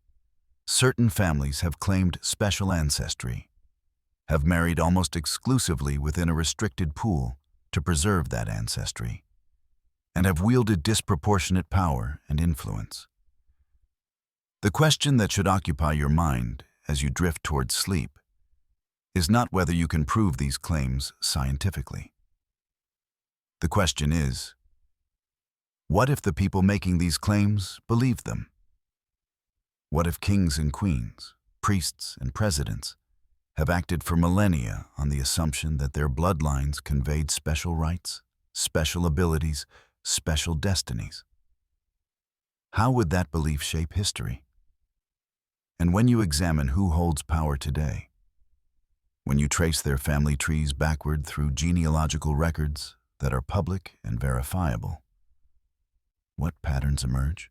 certain families have claimed special ancestry, have married almost exclusively within a restricted pool to preserve that ancestry, and have wielded disproportionate power and influence. The question that should occupy your mind as you drift towards sleep is not whether you can prove these claims scientifically. The question is, what if the people making these claims believed them? What if kings and queens, priests and presidents have acted for millennia on the assumption that their bloodlines conveyed special rights, special abilities, special destinies? How would that belief shape history? And when you examine who holds power today, when you trace their family trees backward through genealogical records that are public and verifiable, what patterns emerge?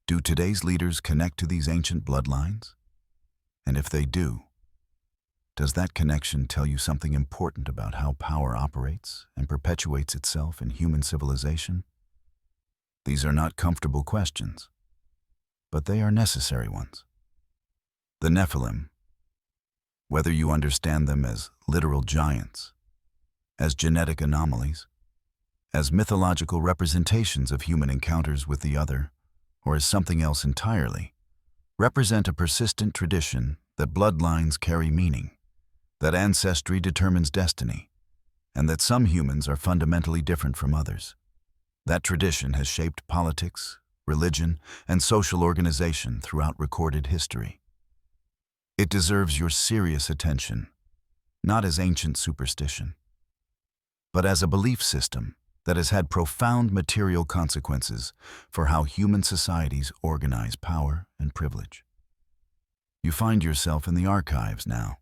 Do today's leaders connect to these ancient bloodlines? And if they do, does that connection tell you something important about how power operates and perpetuates itself in human civilization? These are not comfortable questions, but they are necessary ones. The Nephilim, whether you understand them as literal giants, as genetic anomalies, as mythological representations of human encounters with the other, or as something else entirely, represent a persistent tradition that bloodlines carry meaning, that ancestry determines destiny, and that some humans are fundamentally different from others. That tradition has shaped politics, religion, and social organization throughout recorded history. It deserves your serious attention, not as ancient superstition, but as a belief system that has had profound material consequences for how human societies organize power and privilege. You find yourself in the archives now,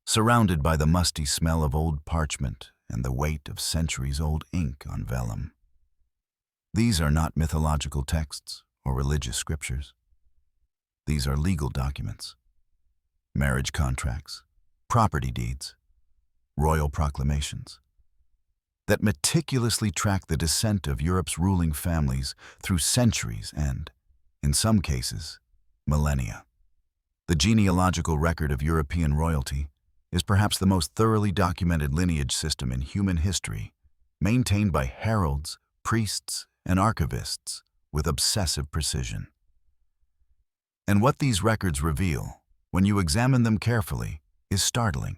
surrounded by the musty smell of old parchment and the weight of centuries-old ink on vellum. These are not mythological texts or religious scriptures. These are legal documents, marriage contracts, property deeds, royal proclamations, that meticulously track the descent of Europe's ruling families through centuries and, in some cases, millennia. The genealogical record of European royalty is perhaps the most thoroughly documented lineage system in human history, maintained by heralds, priests, and archivists with obsessive precision. And what these records reveal, when you examine them carefully, is startling.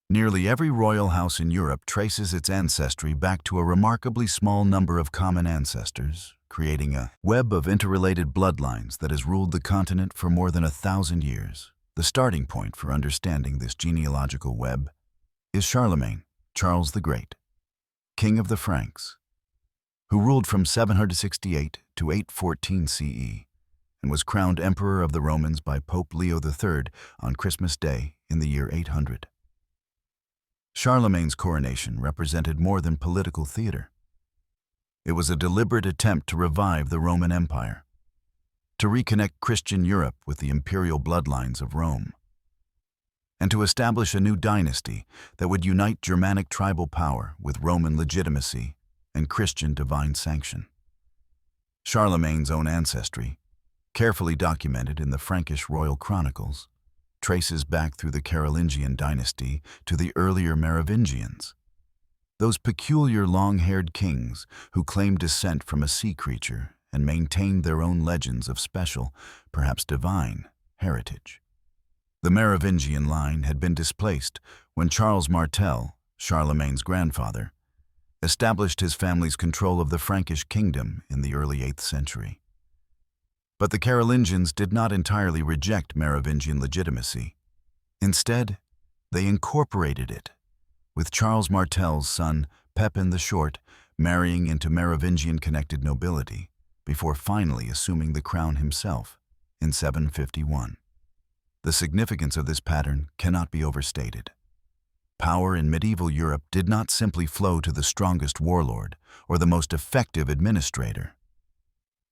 Nearly every royal house in Europe traces its ancestry back to a remarkably small number of common ancestors, creating a web of interrelated bloodlines that has ruled the continent for more than 1,000 years. The starting point for understanding this genealogical web is Charlemagne, Charles the Great, King of the Franks, who ruled from 768 to 814 CE and was crowned Emperor of the Romans by Pope Leo III on Christmas Day in the year 800. Charlemagne's coronation represented more than political theater. It was a deliberate attempt to revive the Roman Empire, to reconnect Christian Europe with the imperial bloodlines of Rome, and to establish a new dynasty that would unite Germanic tribal power with Roman legitimacy and Christian divine sanction. Charlemagne's own ancestry, carefully documented in the Frankish royal chronicles, traces back through the Carolingian dynasty to the earlier Merovingians, those peculiar long-haired kings who claimed descent from a sea creature and maintained their own legends of special, perhaps divine, heritage. The Merovingian line had been displaced when Charles Martel, Charlemagne's grandfather, established his family's control of the Frankish kingdom in the early 8th century. But the Carolingians did not entirely reject Merovingian legitimacy. Instead, they incorporated it, with Charles Martel's son, Pepin the Short, marrying into Merovingian-connected nobility before finally assuming the crown himself in 751. The significance of this pattern cannot be overstated. Power in medieval Europe did not simply flow to the strongest warlord or the most effective administrator.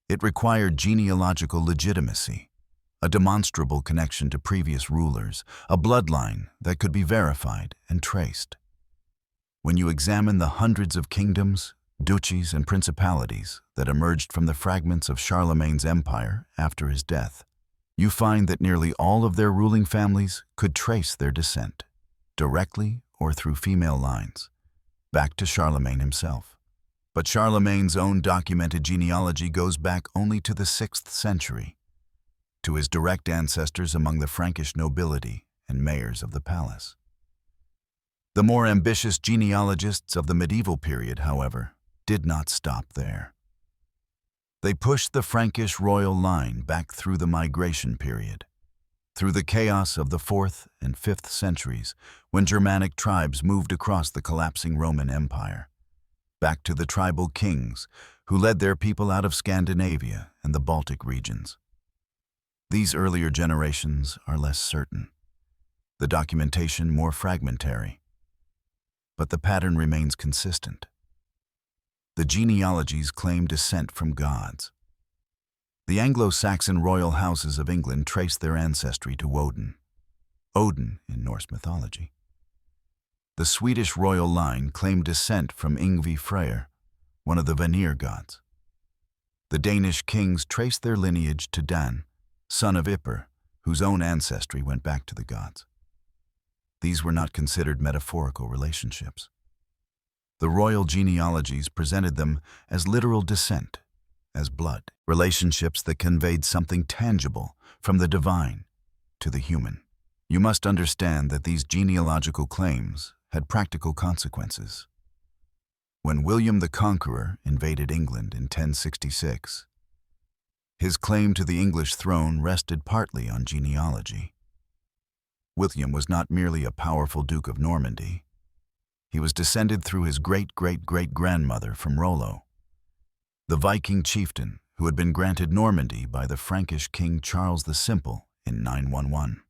It required genealogical legitimacy, a demonstrable connection to previous rulers, a bloodline that could be verified and traced. When you examine the hundreds of kingdoms, duchies, and principalities that emerged from the fragments of Charlemagne's empire after his death, you find that nearly all of their ruling families could trace their descent, directly or through female lines, back to Charlemagne himself. But Charlemagne's own documented genealogy goes back only to the 6th century, to his direct ancestors among the Frankish nobility and mayors of the palace. The more ambitious genealogists of the medieval period, however, did not stop there. They pushed the Frankish royal line back through the migration period, through the chaos of the 4th and 5th centuries when Germanic tribes moved across the collapsing Roman Empire, back to the tribal kings who led their people out of Scandinavia and the Baltic regions. These earlier generations are less certain, the documentation more fragmentary, but the pattern remains consistent. The genealogies claim descent from gods. The Anglo-Saxon royal houses of England trace their ancestry to Odin in Norse mythology. The Swedish royal line claimed descent from Yngvi Freyr, one of the Vanir gods. The Danish kings traced their lineage to Dan, son of Ipper, whose own ancestry went back to the gods. These were not considered metaphorical relationships. The royal genealogies presented them as literal descent, as blood, relationships that conveyed something tangible from the divine to the human. You must understand that these genealogical claims had practical consequences. When William the Conqueror invaded England in 1066, his claim to the English throne rested partly on genealogy. William was not merely a powerful Duke of Normandy. He was descended through his great-great-great-grandmother from Rollo, the Viking chieftain who had been granted Normandy by the Frankish King Charles the Simple in 911.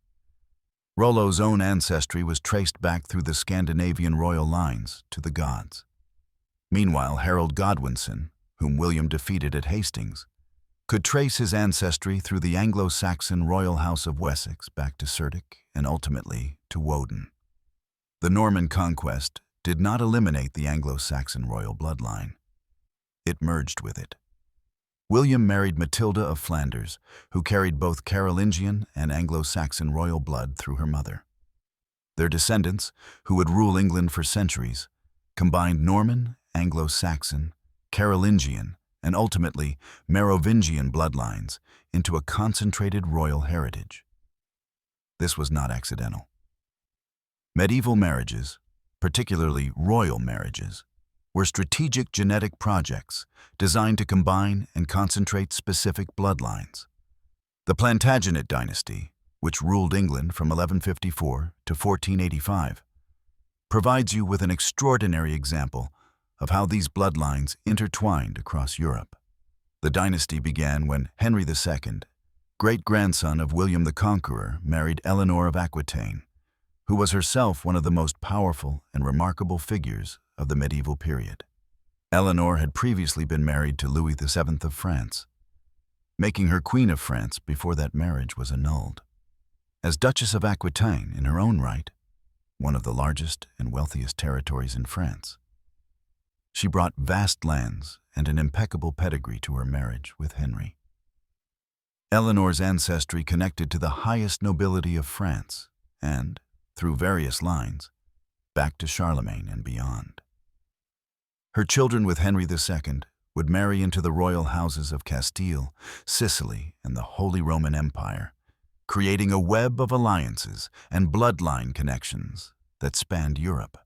Rollo's own ancestry was traced back through the Scandinavian royal lines to the gods. Meanwhile, Harold Godwinson, whom William defeated at Hastings, could trace his ancestry through the Anglo-Saxon royal house of Wessex back to Cerdic and ultimately to Woden. The Norman conquest did not eliminate the Anglo-Saxon royal bloodline. It merged with it. William married Matilda of Flanders, who carried both Carolingian and Anglo-Saxon royal blood through her mother. Their descendants, who would rule England for centuries, combined Norman, Anglo-Saxon, Carolingian, and ultimately Merovingian bloodlines into a concentrated royal heritage. This was not accidental. Medieval marriages, particularly royal marriages, were strategic genetic projects designed to combine and concentrate specific bloodlines. The Plantagenet dynasty, which ruled England from 1154 to 1485, provides you with an extraordinary example of how these bloodlines intertwined across Europe. The dynasty began when Henry II, great-grandson of William the Conqueror, married Eleanor of Aquitaine, who was herself one of the most powerful and remarkable figures of the medieval period. Eleanor had previously been married to Louis VII of France, making her Queen of France before that marriage was annulled. As Duchess of Aquitaine in her own right, one of the largest and wealthiest territories in France, she brought vast lands and an impeccable pedigree to her marriage with Henry. Eleanor's ancestry connected to the highest nobility of France and, through various lines, back to Charlemagne and beyond. Her children with Henry II would marry into the royal houses of Castile, Sicily, and the Holy Roman Empire, creating a web of alliances and bloodline connections that spanned Europe.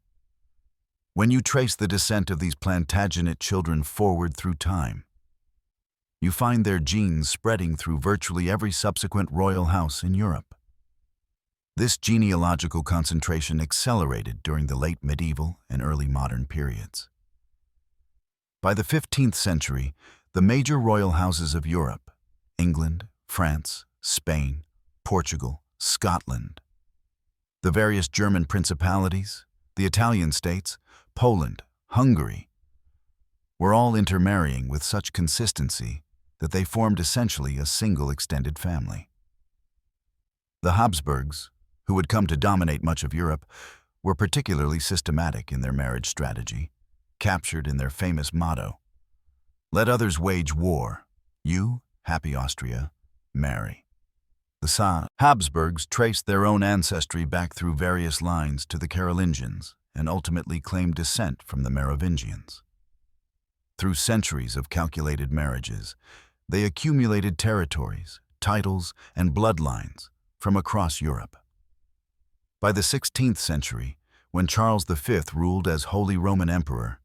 When you trace the descent of these Plantagenet children forward through time, you find their genes spreading through virtually every subsequent royal house in Europe. This genealogical concentration accelerated during the late medieval and early modern periods. By the 15th century, the major royal houses of Europe, England, France, Spain, Portugal, Scotland, the various German principalities, the Italian states, Poland, Hungary, were all intermarrying with such consistency that they formed essentially a single extended family. The Habsburgs, who would come to dominate much of Europe, were particularly systematic in their marriage strategy, captured in their famous motto, "Let others wage war, you, happy Austria, marry." The Habsburgs traced their own ancestry back through various lines to the Carolingians and ultimately claimed descent from the Merovingians. Through centuries of calculated marriages, they accumulated territories, titles, and bloodlines from across Europe. By the 16th century, when Charles V ruled as Holy Roman Emperor,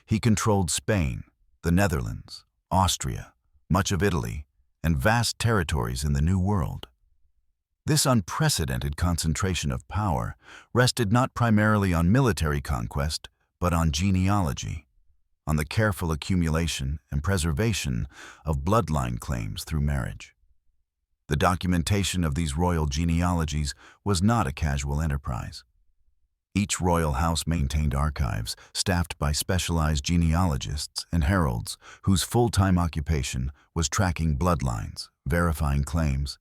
he controlled Spain, the Netherlands, Austria, much of Italy, and vast territories in the New World. This unprecedented concentration of power rested not primarily on military conquest, but on genealogy, on the careful accumulation and preservation of bloodline claims through marriage. The documentation of these royal genealogies was not a casual enterprise. Each royal house maintained archives staffed by specialized genealogists and heralds whose full-time occupation was tracking bloodlines, verifying claims,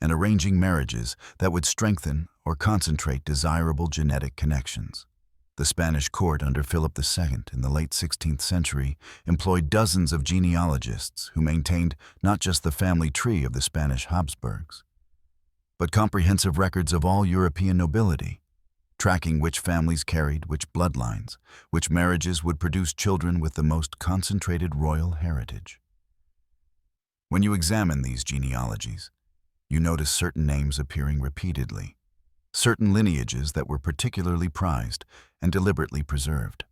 and arranging marriages that would strengthen or concentrate desirable genetic connections. The Spanish court under Philip II in the late 16th century employed dozens of genealogists who maintained not just the family tree of the Spanish Habsburgs, but comprehensive records of all European nobility, tracking which families carried which bloodlines, which marriages would produce children with the most concentrated royal heritage. When you examine these genealogies, you notice certain names appearing repeatedly, certain lineages that were particularly prized and deliberately preserved.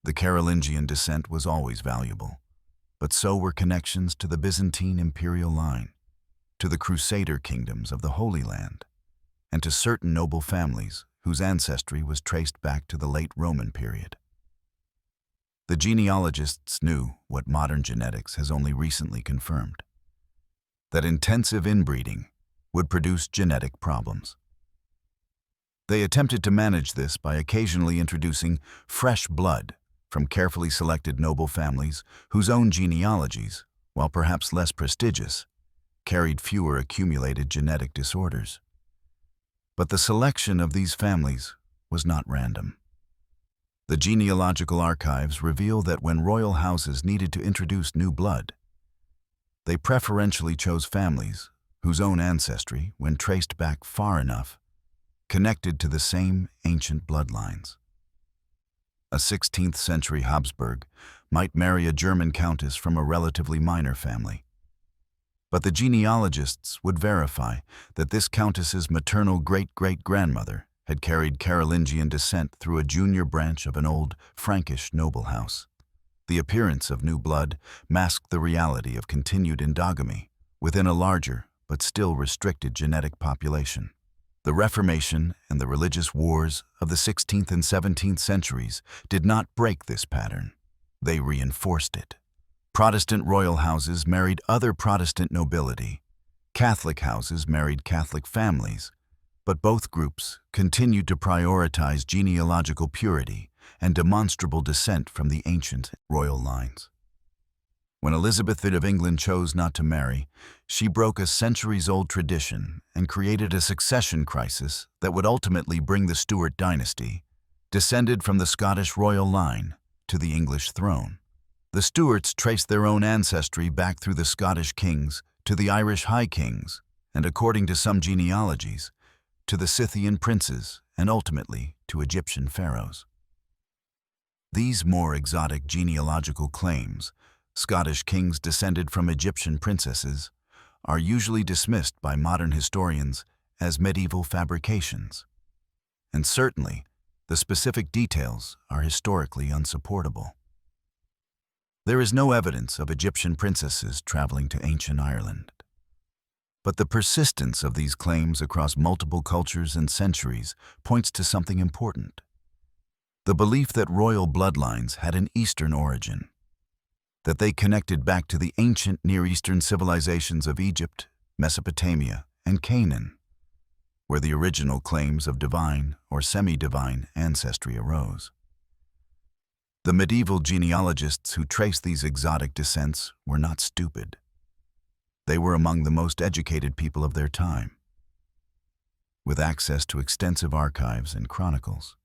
The Carolingian descent was always valuable, but so were connections to the Byzantine imperial line, to the Crusader kingdoms of the Holy Land, and to certain noble families whose ancestry was traced back to the late Roman period. The genealogists knew what modern genetics has only recently confirmed, that intensive inbreeding would produce genetic problems. They attempted to manage this by occasionally introducing fresh blood from carefully selected noble families whose own genealogies, while perhaps less prestigious, carried fewer accumulated genetic disorders. But the selection of these families was not random. The genealogical archives reveal that when royal houses needed to introduce new blood, they preferentially chose families whose own ancestry, when traced back far enough, connected to the same ancient bloodlines. A 16th century Habsburg might marry a German countess from a relatively minor family, but the genealogists would verify that this countess's maternal great-great-grandmother had carried Carolingian descent through a junior branch of an old Frankish noble house. The appearance of new blood masked the reality of continued endogamy within a larger but still restricted genetic population. The Reformation and the religious wars of the 16th and 17th centuries did not break this pattern. They reinforced it. Protestant royal houses married other Protestant nobility. Catholic houses married Catholic families, but both groups continued to prioritize genealogical purity and demonstrable descent from the ancient royal lines. When Elizabeth of England chose not to marry, she broke a centuries-old tradition and created a succession crisis that would ultimately bring the Stuart dynasty, descended from the Scottish royal line, to the English throne. The Stuarts traced their own ancestry back through the Scottish kings to the Irish high kings, and according to some genealogies, to the Scythian princes and ultimately to Egyptian pharaohs. These more exotic genealogical claims, Scottish kings descended from Egyptian princesses, are usually dismissed by modern historians as medieval fabrications. And certainly, the specific details are historically unsupportable. There is no evidence of Egyptian princesses traveling to ancient Ireland. But the persistence of these claims across multiple cultures and centuries points to something important: the belief that royal bloodlines had an Eastern origin, that they connected back to the ancient Near Eastern civilizations of Egypt, Mesopotamia, and Canaan, where the original claims of divine or semi-divine ancestry arose. The medieval genealogists who traced these exotic descents were not stupid. They were among the most educated people of their time, with access to extensive archives and chronicles.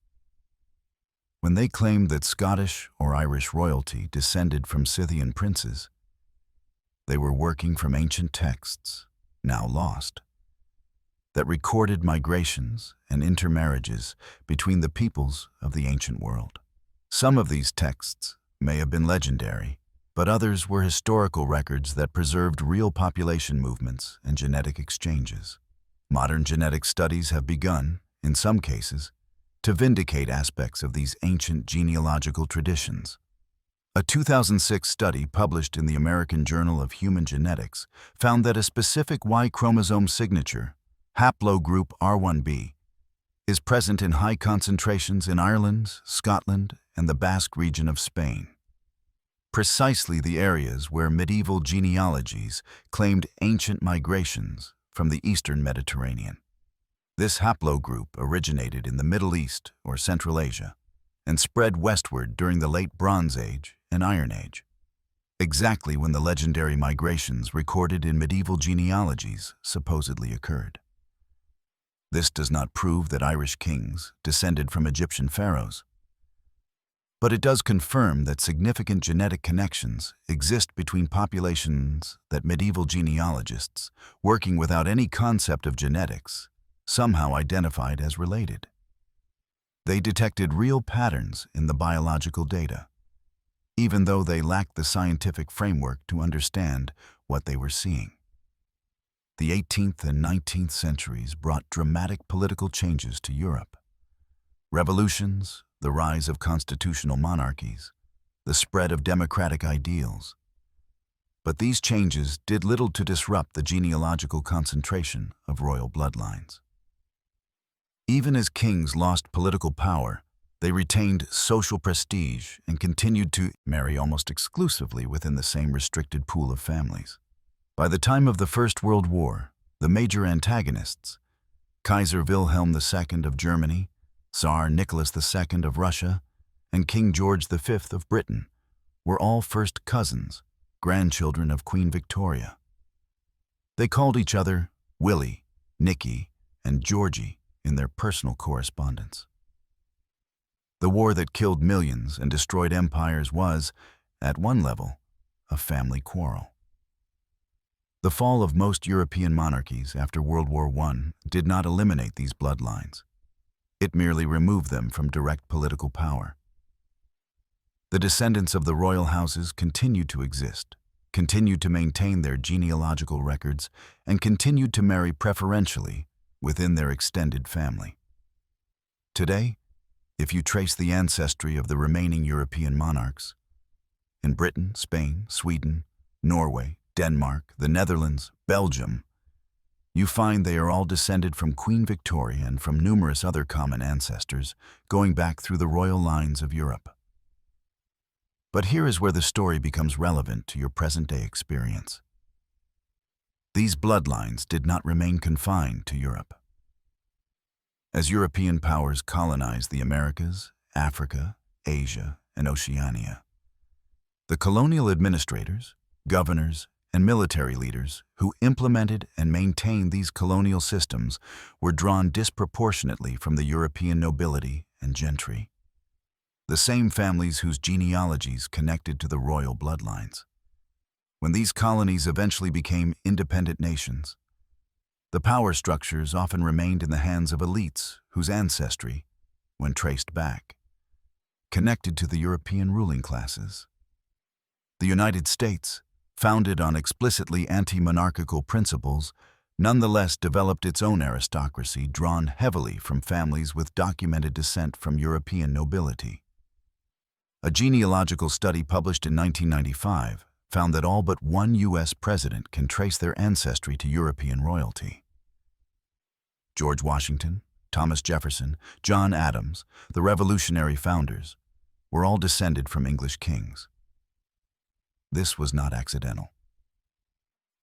When they claimed that Scottish or Irish royalty descended from Scythian princes, they were working from ancient texts, now lost, that recorded migrations and intermarriages between the peoples of the ancient world. Some of these texts may have been legendary, but others were historical records that preserved real population movements and genetic exchanges. Modern genetic studies have begun, in some cases, to vindicate aspects of these ancient genealogical traditions. A 2006 study published in the American Journal of Human Genetics found that a specific Y chromosome signature, haplogroup R1b, is present in high concentrations in Ireland, Scotland, and the Basque region of Spain. Precisely the areas where medieval genealogies claimed ancient migrations from the Eastern Mediterranean. This haplogroup originated in the Middle East or Central Asia and spread westward during the Late Bronze Age and Iron Age, exactly when the legendary migrations recorded in medieval genealogies supposedly occurred. This does not prove that Irish kings descended from Egyptian pharaohs, but it does confirm that significant genetic connections exist between populations that medieval genealogists, working without any concept of genetics, somehow identified as related. They detected real patterns in the biological data, even though they lacked the scientific framework to understand what they were seeing. The 18th and 19th centuries brought dramatic political changes to Europe. Revolutions, the rise of constitutional monarchies, the spread of democratic ideals. But these changes did little to disrupt the genealogical concentration of royal bloodlines. Even as kings lost political power, they retained social prestige and continued to marry almost exclusively within the same restricted pool of families. By the time of the First World War, the major antagonists, Kaiser Wilhelm II of Germany, Tsar Nicholas II of Russia, and King George V of Britain, were all first cousins, grandchildren of Queen Victoria. They called each other Willie, Nicky, and Georgie in their personal correspondence. The war that killed millions and destroyed empires was, at one level, a family quarrel. The fall of most European monarchies after World War I did not eliminate these bloodlines. It merely removed them from direct political power. The descendants of the royal houses continued to exist, continued to maintain their genealogical records, and continued to marry preferentially within their extended family. Today, if you trace the ancestry of the remaining European monarchs, in Britain, Spain, Sweden, Norway, Denmark, the Netherlands, Belgium, you find they are all descended from Queen Victoria and from numerous other common ancestors going back through the royal lines of Europe. But here is where the story becomes relevant to your present-day experience. These bloodlines did not remain confined to Europe. As European powers colonized the Americas, Africa, Asia, and Oceania, the colonial administrators, governors, and military leaders who implemented and maintained these colonial systems were drawn disproportionately from the European nobility and gentry, the same families whose genealogies connected to the royal bloodlines. When these colonies eventually became independent nations, the power structures often remained in the hands of elites whose ancestry, when traced back, connected to the European ruling classes. The United States, founded on explicitly anti-monarchical principles, nonetheless developed its own aristocracy drawn heavily from families with documented descent from European nobility. A genealogical study published in 1995 found that all but one U.S. president can trace their ancestry to European royalty. George Washington, Thomas Jefferson, John Adams, the revolutionary founders, were all descended from English kings. This was not accidental.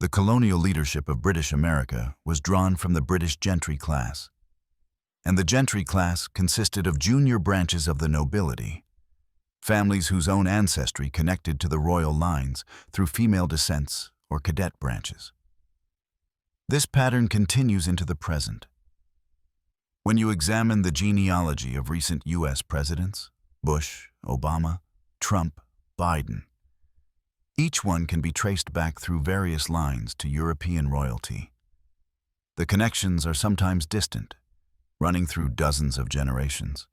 The colonial leadership of British America was drawn from the British gentry class, and the gentry class consisted of junior branches of the nobility, families whose own ancestry connected to the royal lines through female descents or cadet branches. This pattern continues into the present. When you examine the genealogy of recent U.S. presidents, Bush, Obama, Trump, Biden, each one can be traced back through various lines to European royalty. The connections are sometimes distant, running through dozens of generations,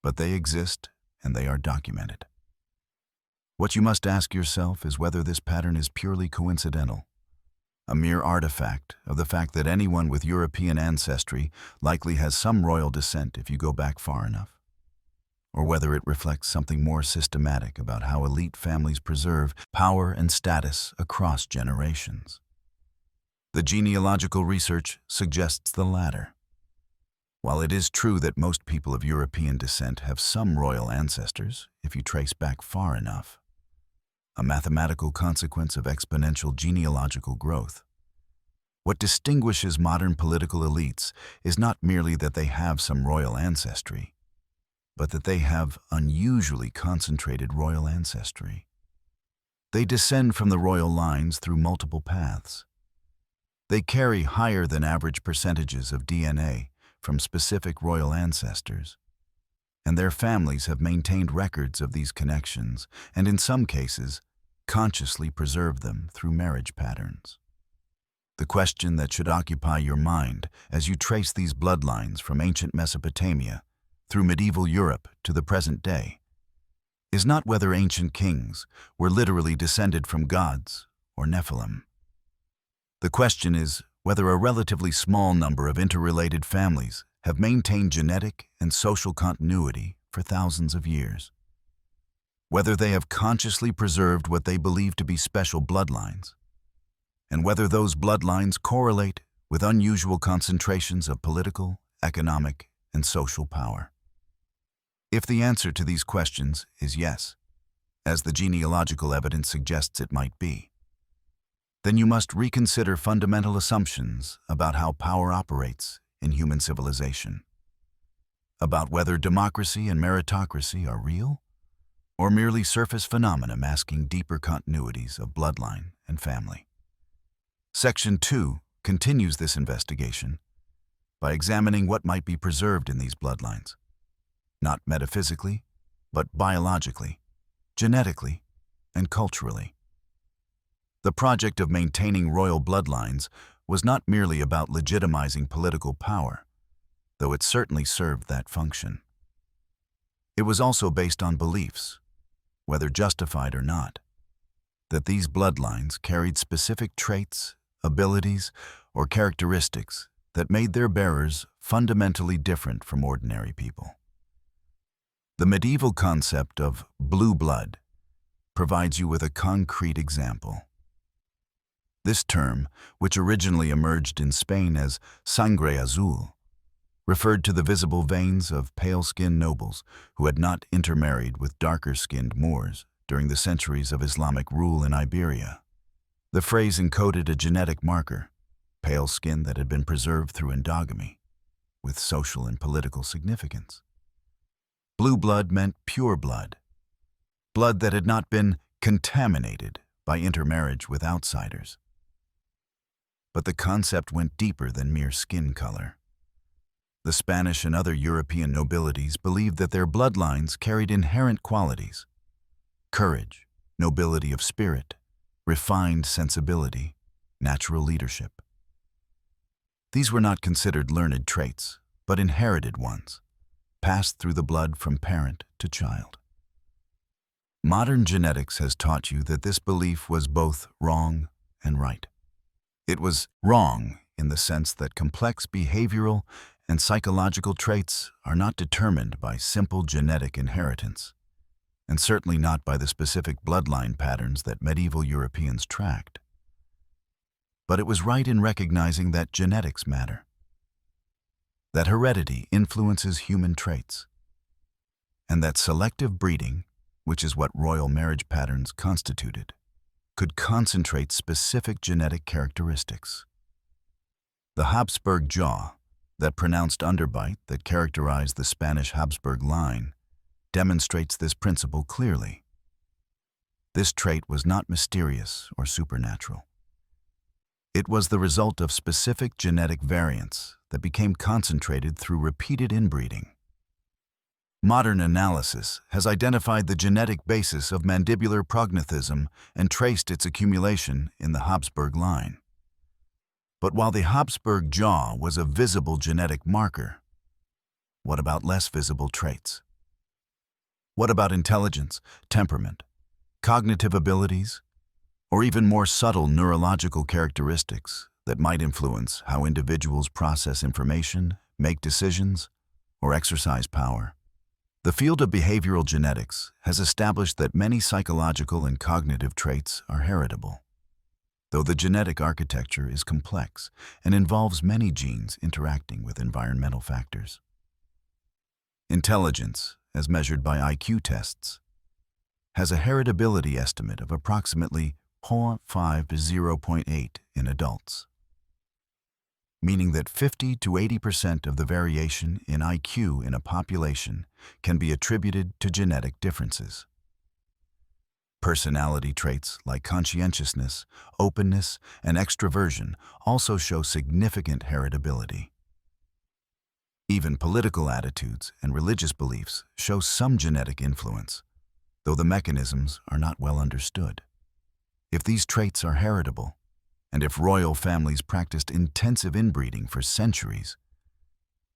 but they exist and they are documented. What you must ask yourself is whether this pattern is purely coincidental, a mere artifact of the fact that anyone with European ancestry likely has some royal descent if you go back far enough, or whether it reflects something more systematic about how elite families preserve power and status across generations. The genealogical research suggests the latter. While it is true that most people of European descent have some royal ancestors if you trace back far enough, a mathematical consequence of exponential genealogical growth, what distinguishes modern political elites is not merely that they have some royal ancestry, but that they have unusually concentrated royal ancestry. They descend from the royal lines through multiple paths. They carry higher than average percentages of DNA from specific royal ancestors, and their families have maintained records of these connections and, in some cases, consciously preserved them through marriage patterns. The question that should occupy your mind as you trace these bloodlines from ancient Mesopotamia through medieval Europe to the present day is not whether ancient kings were literally descended from gods or Nephilim. The question is whether a relatively small number of interrelated families have maintained genetic and social continuity for thousands of years, whether they have consciously preserved what they believe to be special bloodlines, and whether those bloodlines correlate with unusual concentrations of political, economic, and social power. If the answer to these questions is yes, as the genealogical evidence suggests it might be, then you must reconsider fundamental assumptions about how power operates in human civilization, about whether democracy and meritocracy are real, or merely surface phenomena masking deeper continuities of bloodline and family. Section 2 continues this investigation by examining what might be preserved in these bloodlines. not metaphysically, but biologically, genetically, and culturally. The project of maintaining royal bloodlines was not merely about legitimizing political power, though it certainly served that function. It was also based on beliefs, whether justified or not, that these bloodlines carried specific traits, abilities, or characteristics that made their bearers fundamentally different from ordinary people. The medieval concept of blue blood provides you with a concrete example. This term, which originally emerged in Spain as sangre azul, referred to the visible veins of pale-skinned nobles who had not intermarried with darker-skinned Moors during the centuries of Islamic rule in Iberia. The phrase encoded a genetic marker, pale skin that had been preserved through endogamy, with social and political significance. Blue blood meant pure blood, blood that had not been contaminated by intermarriage with outsiders. But the concept went deeper than mere skin color. The Spanish and other European nobilities believed that their bloodlines carried inherent qualities: courage, nobility of spirit, refined sensibility, natural leadership. These were not considered learned traits, but inherited ones, passed through the blood from parent to child. Modern genetics has taught you that this belief was both wrong and right. It was wrong in the sense that complex behavioral and psychological traits are not determined by simple genetic inheritance, and certainly not by the specific bloodline patterns that medieval Europeans tracked. But it was right in recognizing that genetics matter, that heredity influences human traits, and that selective breeding, which is what royal marriage patterns constituted, could concentrate specific genetic characteristics. The Habsburg jaw, that pronounced underbite that characterized the Spanish Habsburg line, demonstrates this principle clearly. This trait was not mysterious or supernatural. It was the result of specific genetic variants that became concentrated through repeated inbreeding. Modern analysis has identified the genetic basis of mandibular prognathism and traced its accumulation in the Habsburg line. But while the Habsburg jaw was a visible genetic marker, what about less visible traits? What about intelligence, temperament, cognitive abilities, or even more subtle neurological characteristics that might influence how individuals process information, make decisions, or exercise power? The field of behavioral genetics has established that many psychological and cognitive traits are heritable, though the genetic architecture is complex and involves many genes interacting with environmental factors. Intelligence, as measured by IQ tests, has a heritability estimate of approximately 0.5 to 0.8 in adults, meaning that 50 to 80% of the variation in IQ in a population can be attributed to genetic differences. Personality traits like conscientiousness, openness, and extroversion also show significant heritability. Even political attitudes and religious beliefs show some genetic influence, though the mechanisms are not well understood. If these traits are heritable, and if royal families practiced intensive inbreeding for centuries,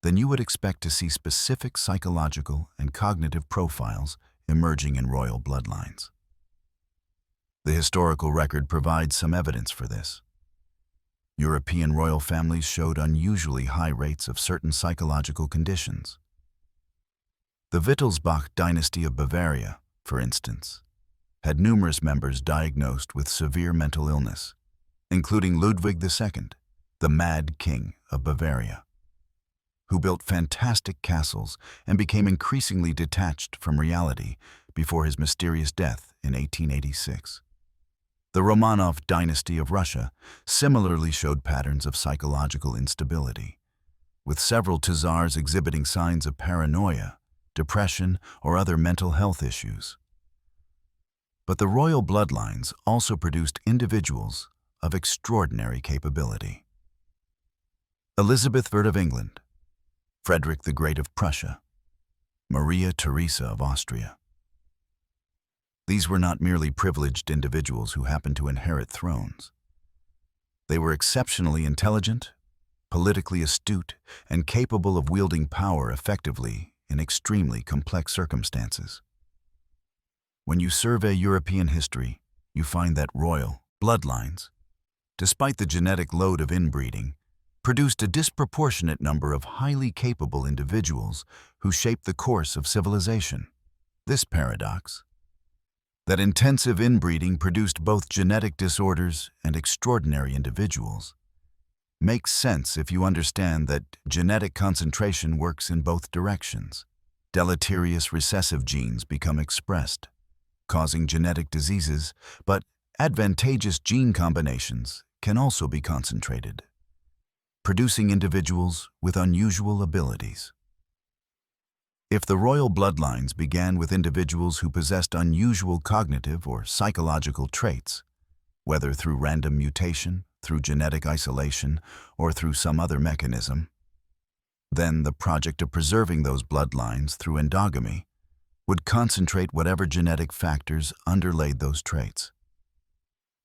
then you would expect to see specific psychological and cognitive profiles emerging in royal bloodlines. The historical record provides some evidence for this. European royal families showed unusually high rates of certain psychological conditions. The Wittelsbach dynasty of Bavaria, for instance, had numerous members diagnosed with severe mental illness, including Ludwig II, the Mad King of Bavaria, who built fantastic castles and became increasingly detached from reality before his mysterious death in 1886. The Romanov dynasty of Russia similarly showed patterns of psychological instability, with several Tsars exhibiting signs of paranoia, depression, or other mental health issues. But the royal bloodlines also produced individuals of extraordinary capability. Elizabeth I of England, Frederick the Great of Prussia, Maria Theresa of Austria. These were not merely privileged individuals who happened to inherit thrones. They were exceptionally intelligent, politically astute, and capable of wielding power effectively in extremely complex circumstances. When you survey European history, you find that royal bloodlines, despite the genetic load of inbreeding, produced a disproportionate number of highly capable individuals who shaped the course of civilization. This paradox, that intensive inbreeding produced both genetic disorders and extraordinary individuals, makes sense if you understand that genetic concentration works in both directions. Deleterious recessive genes become expressed, causing genetic diseases, but advantageous gene combinations can also be concentrated, producing individuals with unusual abilities. If the royal bloodlines began with individuals who possessed unusual cognitive or psychological traits, whether through random mutation, through genetic isolation, or through some other mechanism, then the project of preserving those bloodlines through endogamy would concentrate whatever genetic factors underlaid those traits.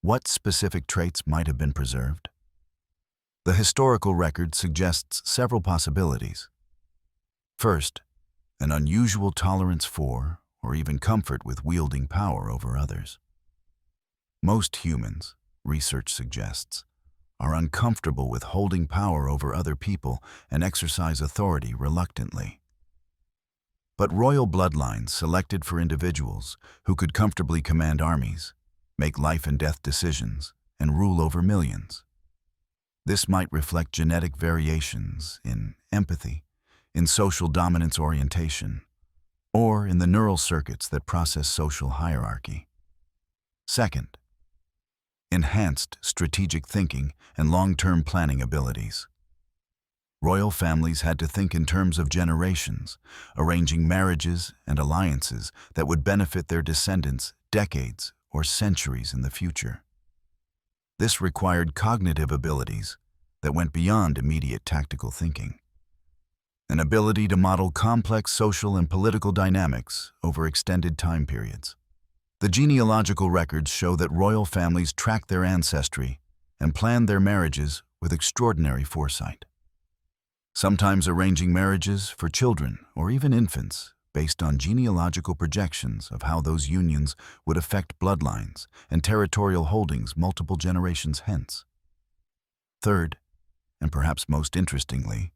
What specific traits might have been preserved? The historical record suggests several possibilities. First, an unusual tolerance for, or even comfort with wielding power over others. Most humans, research suggests, are uncomfortable with holding power over other people and exercise authority reluctantly. But royal bloodlines selected for individuals who could comfortably command armies, make life and death decisions, and rule over millions. This might reflect genetic variations in empathy, in social dominance orientation, or in the neural circuits that process social hierarchy. Second, enhanced strategic thinking and long-term planning abilities. Royal families had to think in terms of generations, arranging marriages and alliances that would benefit their descendants decades or centuries in the future. This required cognitive abilities that went beyond immediate tactical thinking. An ability to model complex social and political dynamics over extended time periods. The genealogical records show that royal families tracked their ancestry and planned their marriages with extraordinary foresight, sometimes arranging marriages for children or even infants based on genealogical projections of how those unions would affect bloodlines and territorial holdings multiple generations hence. Third, and perhaps most interestingly,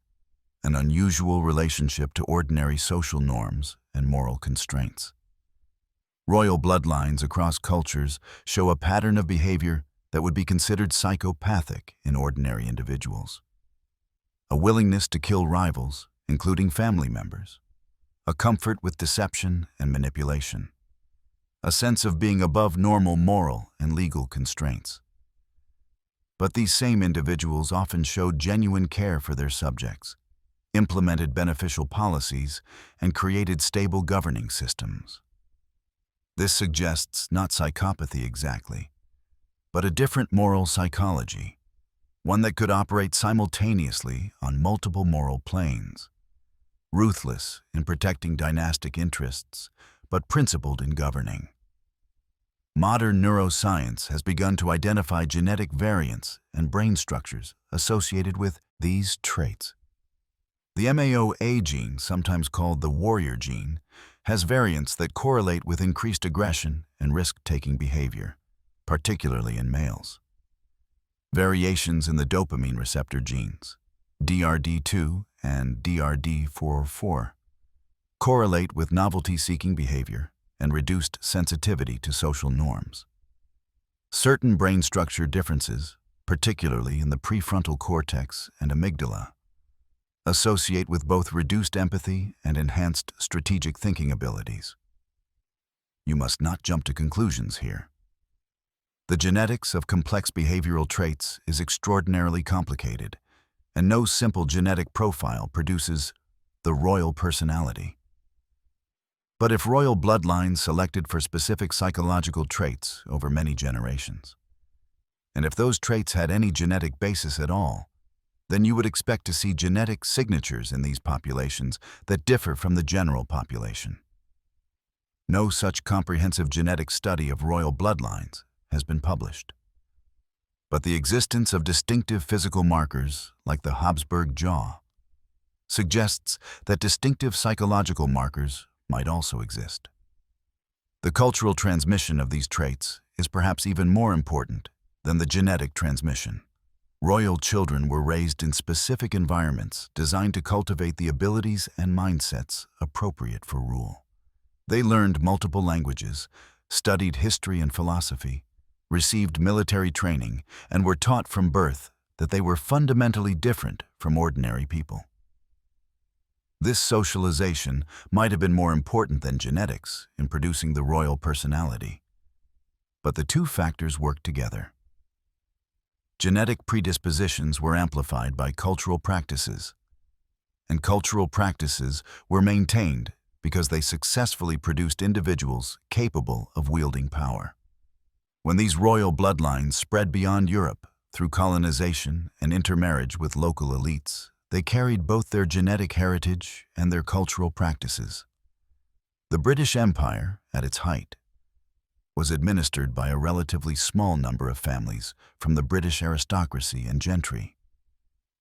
an unusual relationship to ordinary social norms and moral constraints. Royal bloodlines across cultures show a pattern of behavior that would be considered psychopathic in ordinary individuals. A willingness to kill rivals, including family members. A comfort with deception and manipulation. A sense of being above normal moral and legal constraints. But these same individuals often showed genuine care for their subjects, implemented beneficial policies, and created stable governing systems. This suggests not psychopathy exactly, but a different moral psychology, one that could operate simultaneously on multiple moral planes, ruthless in protecting dynastic interests, but principled in governing. Modern neuroscience has begun to identify genetic variants and brain structures associated with these traits. The MAOA gene, sometimes called the warrior gene, has variants that correlate with increased aggression and risk-taking behavior, particularly in males. Variations in the dopamine receptor genes, DRD2 and DRD404, correlate with novelty-seeking behavior and reduced sensitivity to social norms. Certain brain structure differences, particularly in the prefrontal cortex and amygdala, associate with both reduced empathy and enhanced strategic thinking abilities. You must not jump to conclusions here. The genetics of complex behavioral traits is extraordinarily complicated, and no simple genetic profile produces the royal personality. But if royal bloodlines selected for specific psychological traits over many generations, and if those traits had any genetic basis at all, then you would expect to see genetic signatures in these populations that differ from the general population. No such comprehensive genetic study of royal bloodlines has been published. But the existence of distinctive physical markers, like the Habsburg jaw, suggests that distinctive psychological markers might also exist. The cultural transmission of these traits is perhaps even more important than the genetic transmission. Royal children were raised in specific environments designed to cultivate the abilities and mindsets appropriate for rule. They learned multiple languages, studied history and philosophy, received military training, and were taught from birth that they were fundamentally different from ordinary people. This socialization might have been more important than genetics in producing the royal personality. But the two factors worked together. Genetic predispositions were amplified by cultural practices, and cultural practices were maintained because they successfully produced individuals capable of wielding power. When these royal bloodlines spread beyond Europe through colonization and intermarriage with local elites, they carried both their genetic heritage and their cultural practices. The British Empire, at its height, was administered by a relatively small number of families from the British aristocracy and gentry,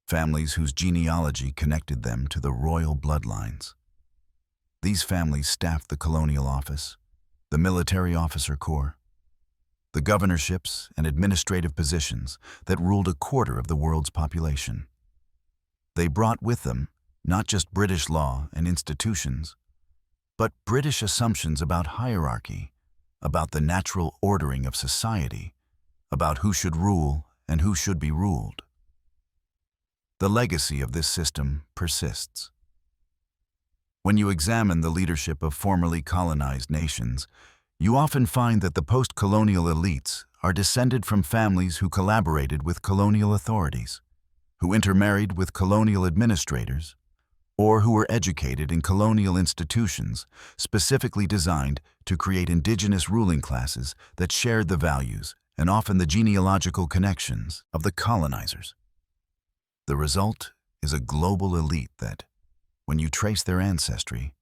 families whose genealogy connected them to the royal bloodlines. These families staffed the colonial office, the military officer corps, the governorships and administrative positions that ruled a quarter of the world's population. They brought with them not just British law and institutions, but British assumptions about hierarchy, about the natural ordering of society, about who should rule and who should be ruled. The legacy of this system persists. When you examine the leadership of formerly colonized nations, you often find that the post-colonial elites are descended from families who collaborated with colonial authorities, who intermarried with colonial administrators, or who were educated in colonial institutions specifically designed to create indigenous ruling classes that shared the values and often the genealogical connections of the colonizers. The result is a global elite that, when you trace their ancestry,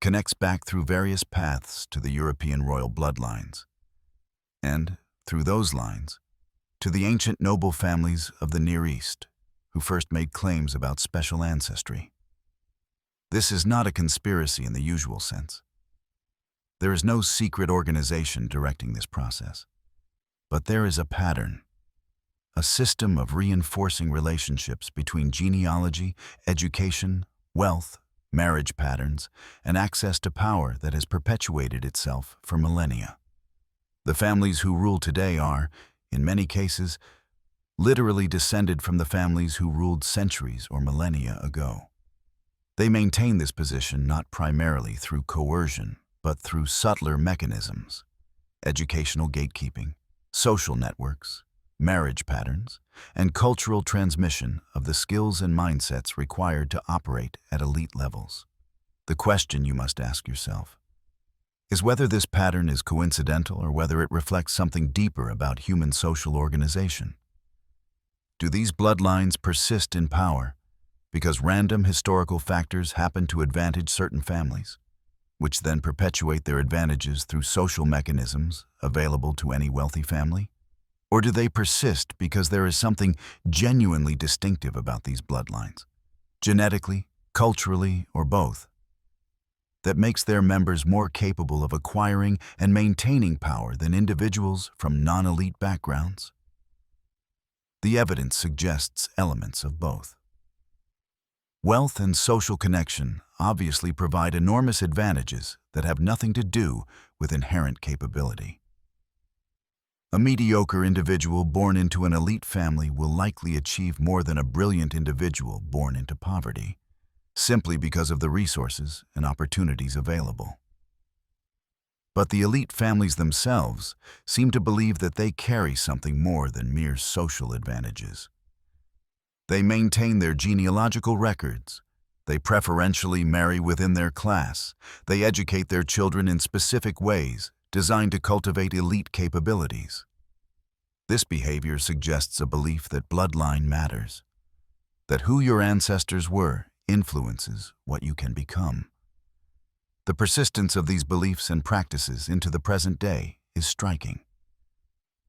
connects back through various paths to the European royal bloodlines, and, through those lines, to the ancient noble families of the Near East, who first made claims about special ancestry. This is not a conspiracy in the usual sense. There is no secret organization directing this process, but there is a pattern, a system of reinforcing relationships between genealogy, education, wealth, marriage patterns, and access to power that has perpetuated itself for millennia. The families who rule today are, in many cases, literally descended from the families who ruled centuries or millennia ago. They maintain this position not primarily through coercion, but through subtler mechanisms: educational gatekeeping, social networks, marriage patterns, and cultural transmission of the skills and mindsets required to operate at elite levels. The question you must ask yourself is whether this pattern is coincidental or whether it reflects something deeper about human social organization. Do these bloodlines persist in power because random historical factors happen to advantage certain families, which then perpetuate their advantages through social mechanisms available to any wealthy family? Or do they persist because there is something genuinely distinctive about these bloodlines, genetically, culturally, or both, that makes their members more capable of acquiring and maintaining power than individuals from non-elite backgrounds? The evidence suggests elements of both. Wealth and social connection obviously provide enormous advantages that have nothing to do with inherent capability. A mediocre individual born into an elite family will likely achieve more than a brilliant individual born into poverty, simply because of the resources and opportunities available. But the elite families themselves seem to believe that they carry something more than mere social advantages. They maintain their genealogical records. They preferentially marry within their class. They educate their children in specific ways designed to cultivate elite capabilities. This behavior suggests a belief that bloodline matters, that who your ancestors were influences what you can become. The persistence of these beliefs and practices into the present day is striking.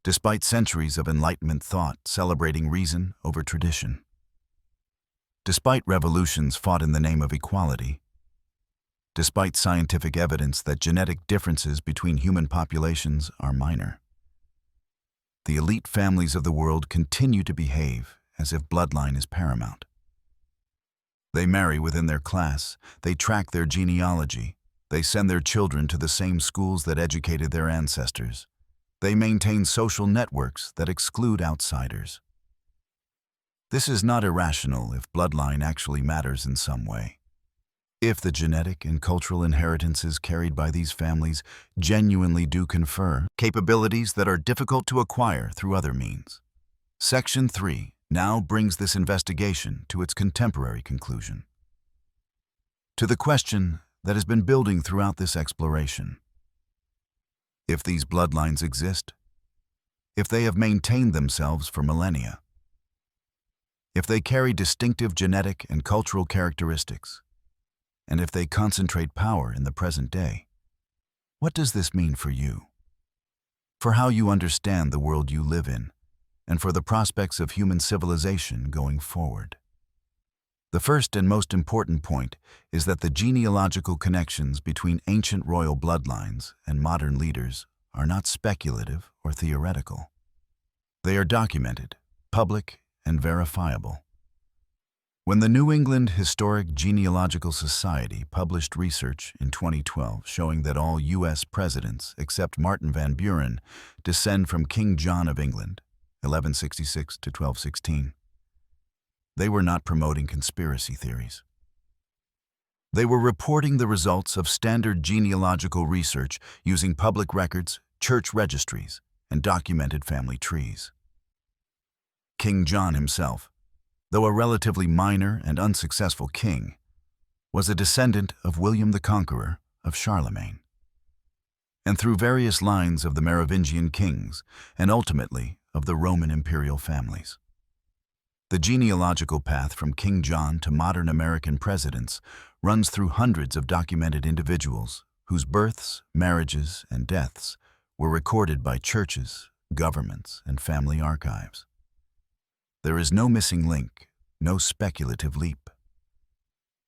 Despite centuries of Enlightenment thought celebrating reason over tradition, despite revolutions fought in the name of equality, despite scientific evidence that genetic differences between human populations are minor, the elite families of the world continue to behave as if bloodline is paramount. They marry within their class, they track their genealogy, they send their children to the same schools that educated their ancestors. They maintain social networks that exclude outsiders. This is not irrational if bloodline actually matters in some way. If the genetic and cultural inheritances carried by these families genuinely do confer capabilities that are difficult to acquire through other means. Section 3 now brings this investigation to its contemporary conclusion. To the question that has been building throughout this exploration. If these bloodlines exist, if they have maintained themselves for millennia, if they carry distinctive genetic and cultural characteristics, and if they concentrate power in the present day, what does this mean for you? For how you understand the world you live in, and for the prospects of human civilization going forward. The first and most important point is that the genealogical connections between ancient royal bloodlines and modern leaders are not speculative or theoretical. They are documented, public, and verifiable. When the New England Historic Genealogical Society published research in 2012 showing that all U.S. presidents except Martin Van Buren descend from King John of England, 1166 to 1216, they were not promoting conspiracy theories. They were reporting the results of standard genealogical research using public records, church registries, and documented family trees. King John himself, though a relatively minor and unsuccessful king, was a descendant of William the Conqueror of Charlemagne, and through various lines of the Merovingian kings, and ultimately of the Roman imperial families. The genealogical path from King John to modern American presidents runs through hundreds of documented individuals whose births, marriages, and deaths were recorded by churches, governments, and family archives. There is no missing link, no speculative leap.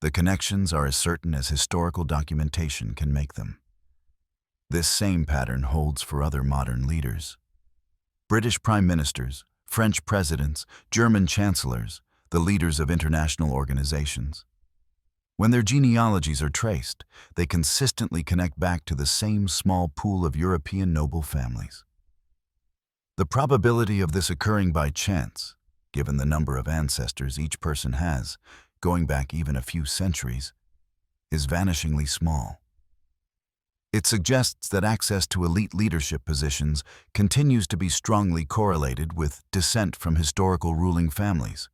The connections are as certain as historical documentation can make them. This same pattern holds for other modern leaders. British prime ministers, French presidents, German chancellors, the leaders of international organizations. When their genealogies are traced, they consistently connect back to the same small pool of European noble families. The probability of this occurring by chance, given the number of ancestors each person has, going back even a few centuries, is vanishingly small. It suggests that access to elite leadership positions continues to be strongly correlated with descent from historical ruling families.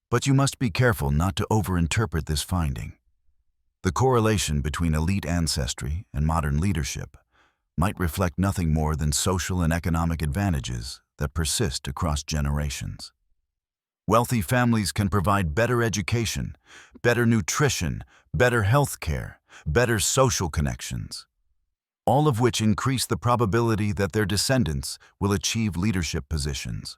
But you must be careful not to overinterpret this finding. The correlation between elite ancestry and modern leadership might reflect nothing more than social and economic advantages that persist across generations. Wealthy families can provide better education, better nutrition, better health care, better social connections, all of which increase the probability that their descendants will achieve leadership positions.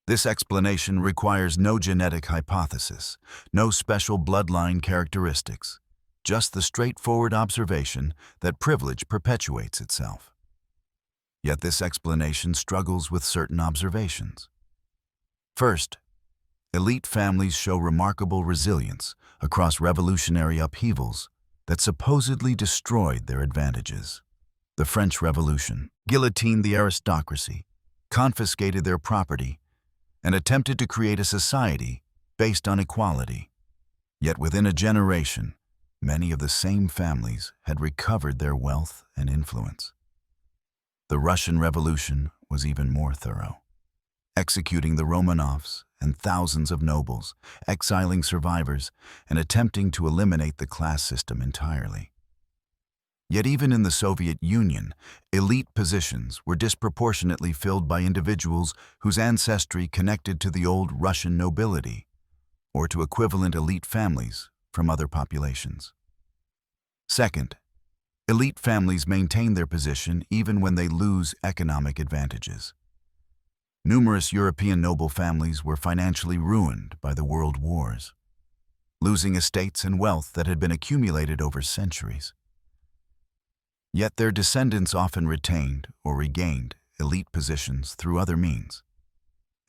This explanation requires no genetic hypothesis, no special bloodline characteristics, just the straightforward observation that privilege perpetuates itself. Yet this explanation struggles with certain observations. First, elite families show remarkable resilience across revolutionary upheavals that supposedly destroyed their advantages. The French Revolution guillotined the aristocracy, confiscated their property, and attempted to create a society based on equality. Yet within a generation, many of the same families had recovered their wealth and influence. The Russian Revolution was even more thorough, executing the Romanovs and thousands of nobles, exiling survivors, and attempting to eliminate the class system entirely. Yet even in the Soviet Union, elite positions were disproportionately filled by individuals whose ancestry connected to the old Russian nobility, or to equivalent elite families from other populations. Second, elite families maintain their position even when they lose economic advantages. Numerous European noble families were financially ruined by the world wars, losing estates and wealth that had been accumulated over centuries. Yet their descendants often retained or regained elite positions through other means: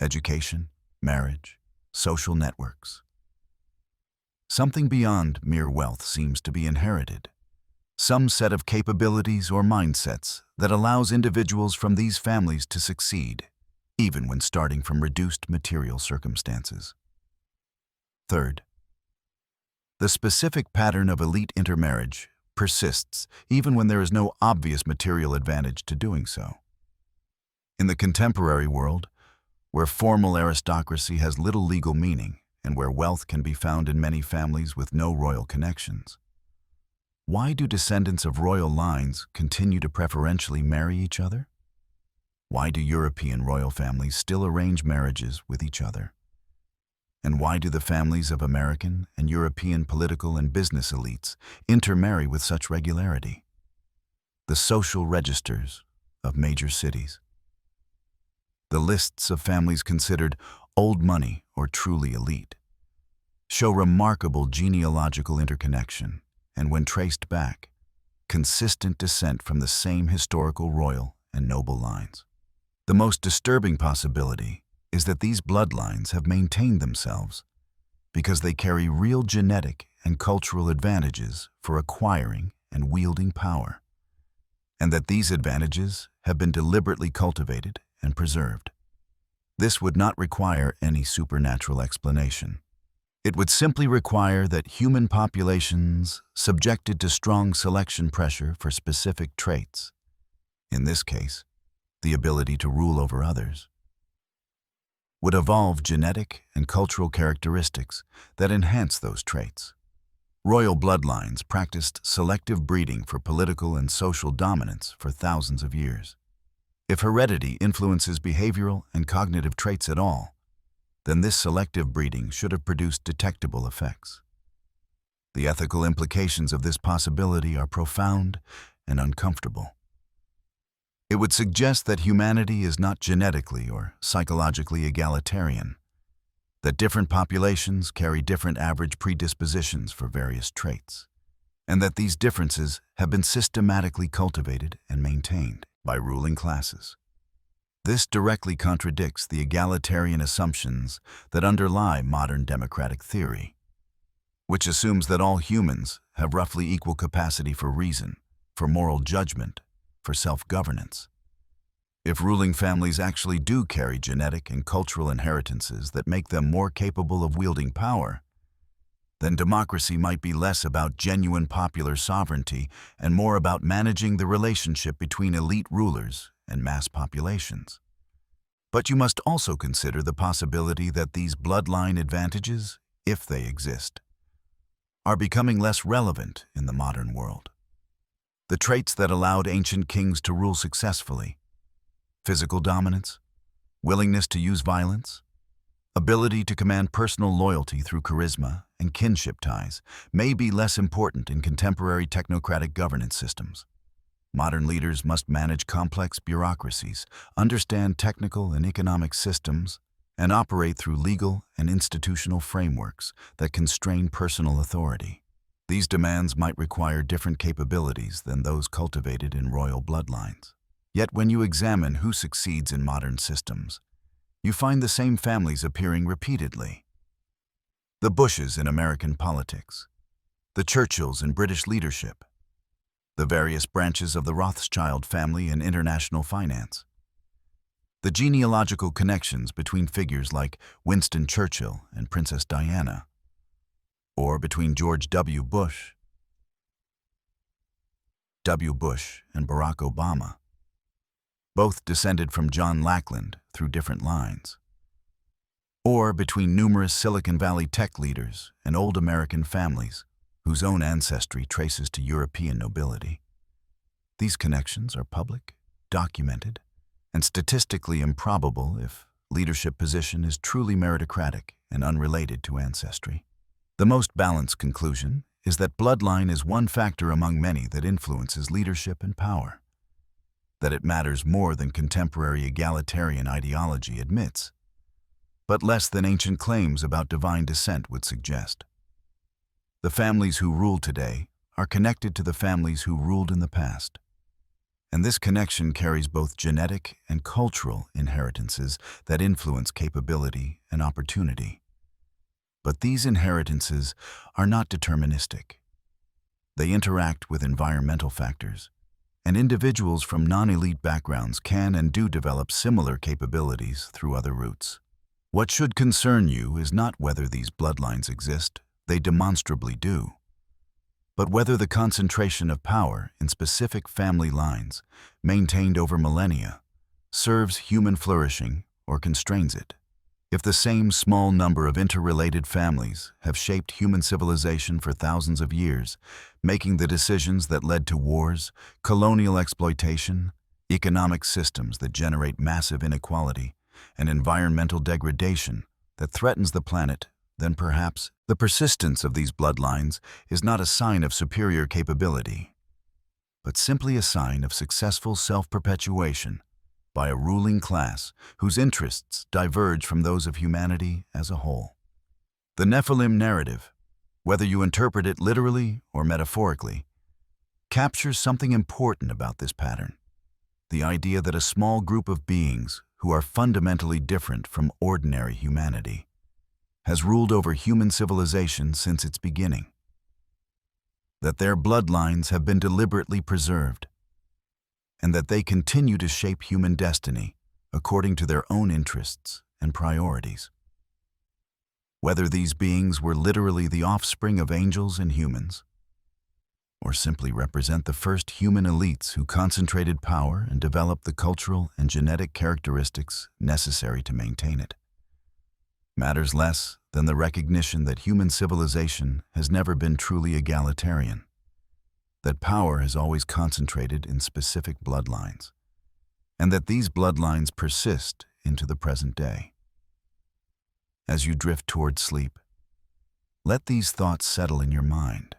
education, marriage, social networks. Something beyond mere wealth seems to be inherited, some set of capabilities or mindsets that allows individuals from these families to succeed, even when starting from reduced material circumstances. Third, the specific pattern of elite intermarriage persists even when there is no obvious material advantage to doing so. In the contemporary world, where formal aristocracy has little legal meaning and where wealth can be found in many families with no royal connections, why do descendants of royal lines continue to preferentially marry each other? Why do European royal families still arrange marriages with each other? And why do the families of American and European political and business elites intermarry with such regularity? The social registers of major cities. The lists of families considered old money or truly elite show remarkable genealogical interconnection and, when traced back, consistent descent from the same historical royal and noble lines. The most disturbing possibility is that these bloodlines have maintained themselves because they carry real genetic and cultural advantages for acquiring and wielding power, and that these advantages have been deliberately cultivated and preserved. This would not require any supernatural explanation. It would simply require that human populations subjected to strong selection pressure for specific traits, in this case, the ability to rule over others, would evolve genetic and cultural characteristics that enhance those traits. Royal bloodlines practiced selective breeding for political and social dominance for thousands of years. If heredity influences behavioral and cognitive traits at all, then this selective breeding should have produced detectable effects. The ethical implications of this possibility are profound and uncomfortable. It would suggest that humanity is not genetically or psychologically egalitarian, that different populations carry different average predispositions for various traits, and that these differences have been systematically cultivated and maintained by ruling classes. This directly contradicts the egalitarian assumptions that underlie modern democratic theory, which assumes that all humans have roughly equal capacity for reason, for moral judgment, for self-governance. If ruling families actually do carry genetic and cultural inheritances that make them more capable of wielding power, then democracy might be less about genuine popular sovereignty and more about managing the relationship between elite rulers and mass populations. But you must also consider the possibility that these bloodline advantages, if they exist, are becoming less relevant in the modern world. The traits that allowed ancient kings to rule successfully, physical dominance, willingness to use violence, ability to command personal loyalty through charisma and kinship ties, may be less important in contemporary technocratic governance systems. Modern leaders must manage complex bureaucracies, understand technical and economic systems, and operate through legal and institutional frameworks that constrain personal authority. These demands might require different capabilities than those cultivated in royal bloodlines. Yet when you examine who succeeds in modern systems, you find the same families appearing repeatedly. The Bushes in American politics, the Churchills in British leadership, the various branches of the Rothschild family in international finance, the genealogical connections between figures like Winston Churchill and Princess Diana, or between George W. Bush and Barack Obama, both descended from John Lackland through different lines, or between numerous Silicon Valley tech leaders and old American families whose own ancestry traces to European nobility. These connections are public, documented, and statistically improbable if leadership position is truly meritocratic and unrelated to ancestry. The most balanced conclusion is that bloodline is one factor among many that influences leadership and power, that it matters more than contemporary egalitarian ideology admits, but less than ancient claims about divine descent would suggest. The families who rule today are connected to the families who ruled in the past, and this connection carries both genetic and cultural inheritances that influence capability and opportunity. But these inheritances are not deterministic. They interact with environmental factors, and individuals from non-elite backgrounds can and do develop similar capabilities through other routes. What should concern you is not whether these bloodlines exist, they demonstrably do, but whether the concentration of power in specific family lines, maintained over millennia, serves human flourishing or constrains it. If the same small number of interrelated families have shaped human civilization for thousands of years, making the decisions that led to wars, colonial exploitation, economic systems that generate massive inequality, and environmental degradation that threatens the planet, then perhaps the persistence of these bloodlines is not a sign of superior capability, but simply a sign of successful self-perpetuation by a ruling class whose interests diverge from those of humanity as a whole. The Nephilim narrative, whether you interpret it literally or metaphorically, captures something important about this pattern: the idea that a small group of beings who are fundamentally different from ordinary humanity has ruled over human civilization since its beginning, that their bloodlines have been deliberately preserved, and that they continue to shape human destiny according to their own interests and priorities. Whether these beings were literally the offspring of angels and humans, or simply represent the first human elites who concentrated power and developed the cultural and genetic characteristics necessary to maintain it, matters less than the recognition that human civilization has never been truly egalitarian, that power has always concentrated in specific bloodlines, and that these bloodlines persist into the present day. As you drift toward sleep, let these thoughts settle in your mind.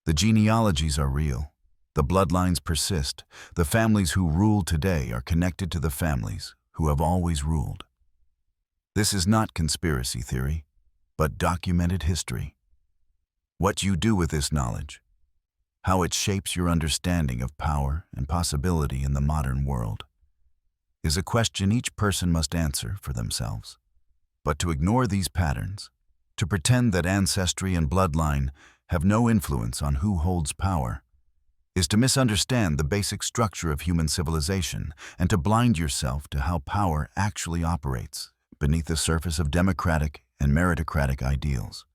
The genealogies are real, the bloodlines persist, the families who rule today are connected to the families who have always ruled. This is not conspiracy theory, but documented history. What you do with this knowledge, how it shapes your understanding of power and possibility in the modern world, is a question each person must answer for themselves. But to ignore these patterns, to pretend that ancestry and bloodline have no influence on who holds power, is to misunderstand the basic structure of human civilization and to blind yourself to how power actually operates beneath the surface of democratic and meritocratic ideals.